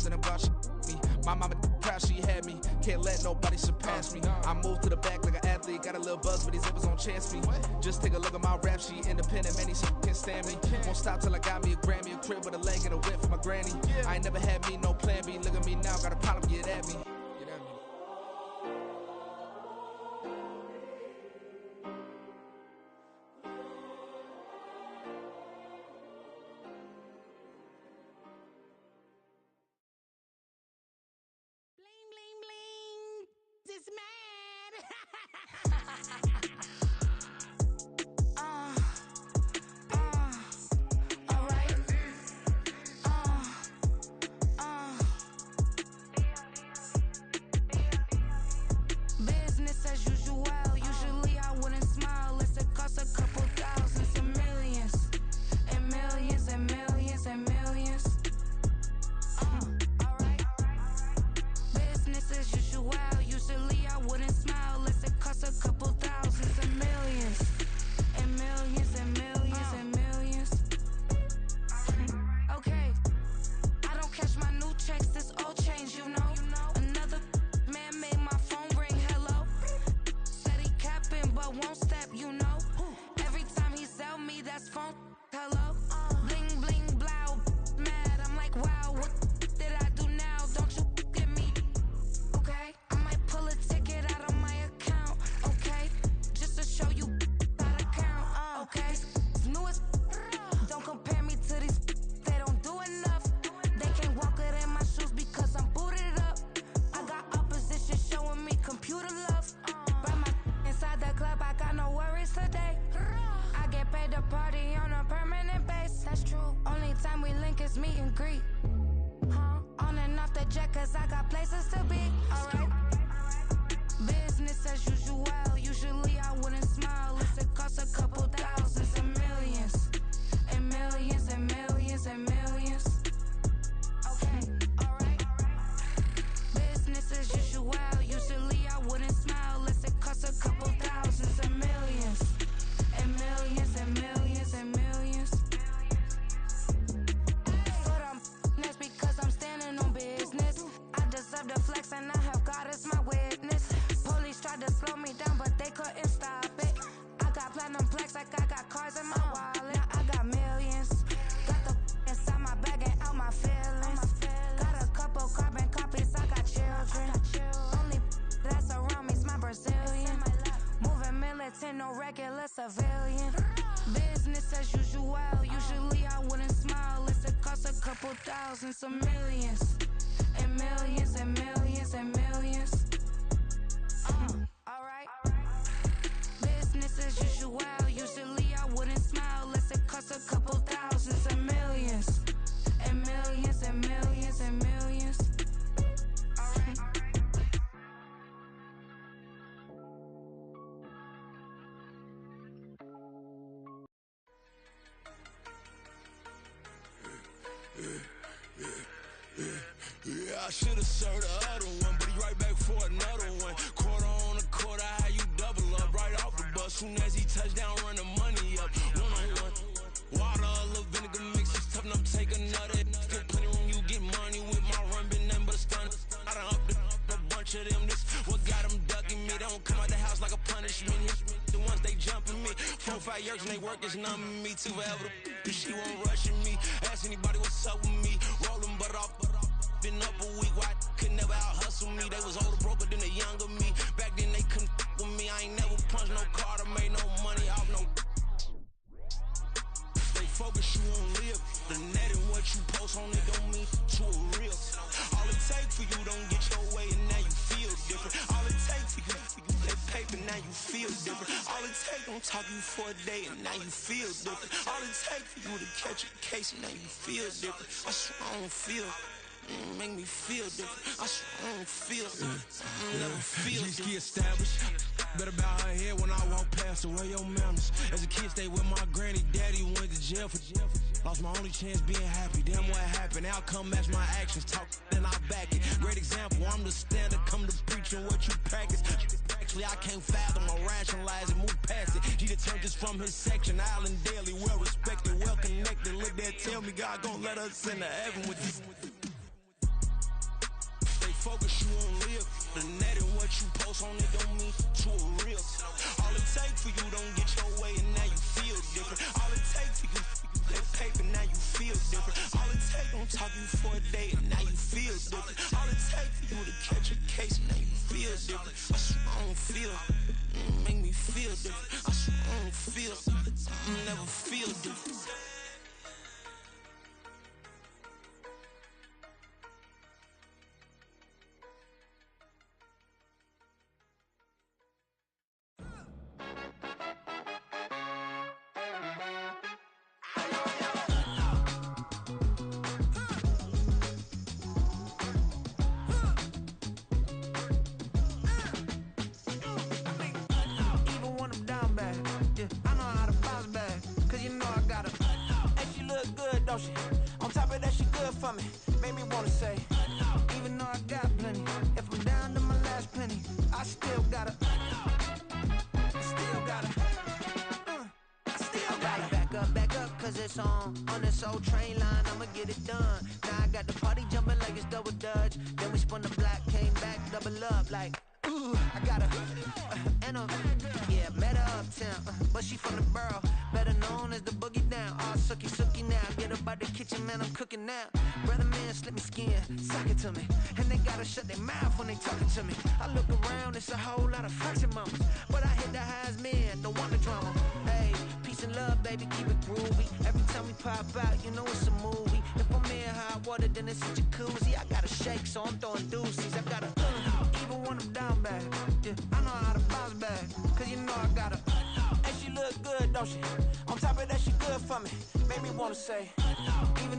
Then I'm God, she me. My mama proud she had me. Can't let nobody surpass me. I moved to the back like an athlete. Got a little buzz, but these zippers don't chance me. Just take a look at my rap sheet. Independent, man, these can't stand me. Won't stop till I got me a Grammy, a crib with a leg and a whip for my granny. I ain't never had me no plan B. Look at me now, got a problem, get at me. This mad. Alright. just meet and greet. On and off the jet, cause I got places to be. Alright. Business as usual. Usually I wouldn't smile. It costs a couple thousands and millions. And millions and millions and millions. Okay, alright. Business as usual. Usually I wouldn't smile unless it costs a couple thousands and millions. And millions and millions and millions. But that's because I'm standing on business. I deserve the flex and I have God as my witness. Police tried to slow me down, but they couldn't stop it. I got platinum plaques like I got cars in my wallet. Now I got millions. Got the inside my bag and out my feelings. Got a couple carbon copies, I got children. Only that's around me's my Brazilian. Moving militant, no regular civilian. Business as usual. Usually I wouldn't smile unless it costs a couple thousands of millions. And millions and millions and millions. Alright. Business as usual. Usually I wouldn't smile unless it costs a couple thousands of millions. And millions and millions and millions. Alright. Yeah, I should've served the other one, but he right back for another one. Quarter on a quarter, how you double up right off the bus. Soon as he touch down, run the money up. One-on-one. Water, a little vinegar mix, it's tough enough, take another. Still plenty room, you get money with my run, been nothing but a stun. I done up a bunch of them, this what got them ducking me. They don't come out the house like a punishment. The ones they jumping me. 4 or 5 years and they work is numbing me. Too forever, she won't rushing me. Ask anybody what's up with me. Rollin' butt off. Been up a week, why could never out hustle me? They was older, broker than the younger me. Back then they couldn't with me. I ain't never punched no card or made no money off no. Stay focused, you won't live. The net and what you post on it don't mean to a real. All it take for you don't get your way and now you feel different. All it take for you that paper, now you feel different. All it take don't talk you for a day and now you feel different. All it take for you to catch a case and now you feel different. I swear I don't feel. Make me feel different. I swear I don't feel. Never feel different. Established. Better bow her head when I walk past her. Where your manners? As a kid, stayed with my granny. Daddy went to jail for. Lost my only chance being happy. Damn, what happened? Outcome match my actions. Talk, then I back it. Great example. I'm the standard. Come to preaching what you practice. Actually, I can't fathom or rationalize and move past it. He turned this from his section. Island daily, well respected, well connected. Look there, tell me God gon' let us into heaven with this. Focus, you won't live. The net and what you post on it don't mean to a real. All it take for you don't get your way and now you feel different. All it take for you that paper, now you feel different. All it take don't talk you for a day and now you feel different. All it take for you to catch a case and now you feel different. I swear I don't feel. Make me feel different. I swear I don't feel. Never feel different. On top of that, she good for me. Made me wanna say, even though I got plenty, if I'm down to my last penny, I still gotta. Back up, cause it's on this old train line, I'ma get it done. Now I got the party jumping like it's double dutch. Then we spun the block, came back, double up like, ooh, I got and yeah, met her uptown, but she from the borough, better known as the boogie down. All sookie now, get up out the kitchen, man, I'm cooking now. Brother man, slip me skin, suck it to me, and they gotta shut their mouth when they talking to me. I look around, it's a whole lot of flexing moments, but I hit the highs, man, don't want the drama. Hey, peace and love, baby, keep it groovy. Every time we pop out, you know it's a movie. If I'm in hot water, then it's a jacuzzi. I gotta shake, so I'm throwing deuces. I gotta even when I'm down bad. Yeah, I know how to bounce back, cause you know I gotta. And she look good, don't she? On top of that, she good for me. Made me wanna say, even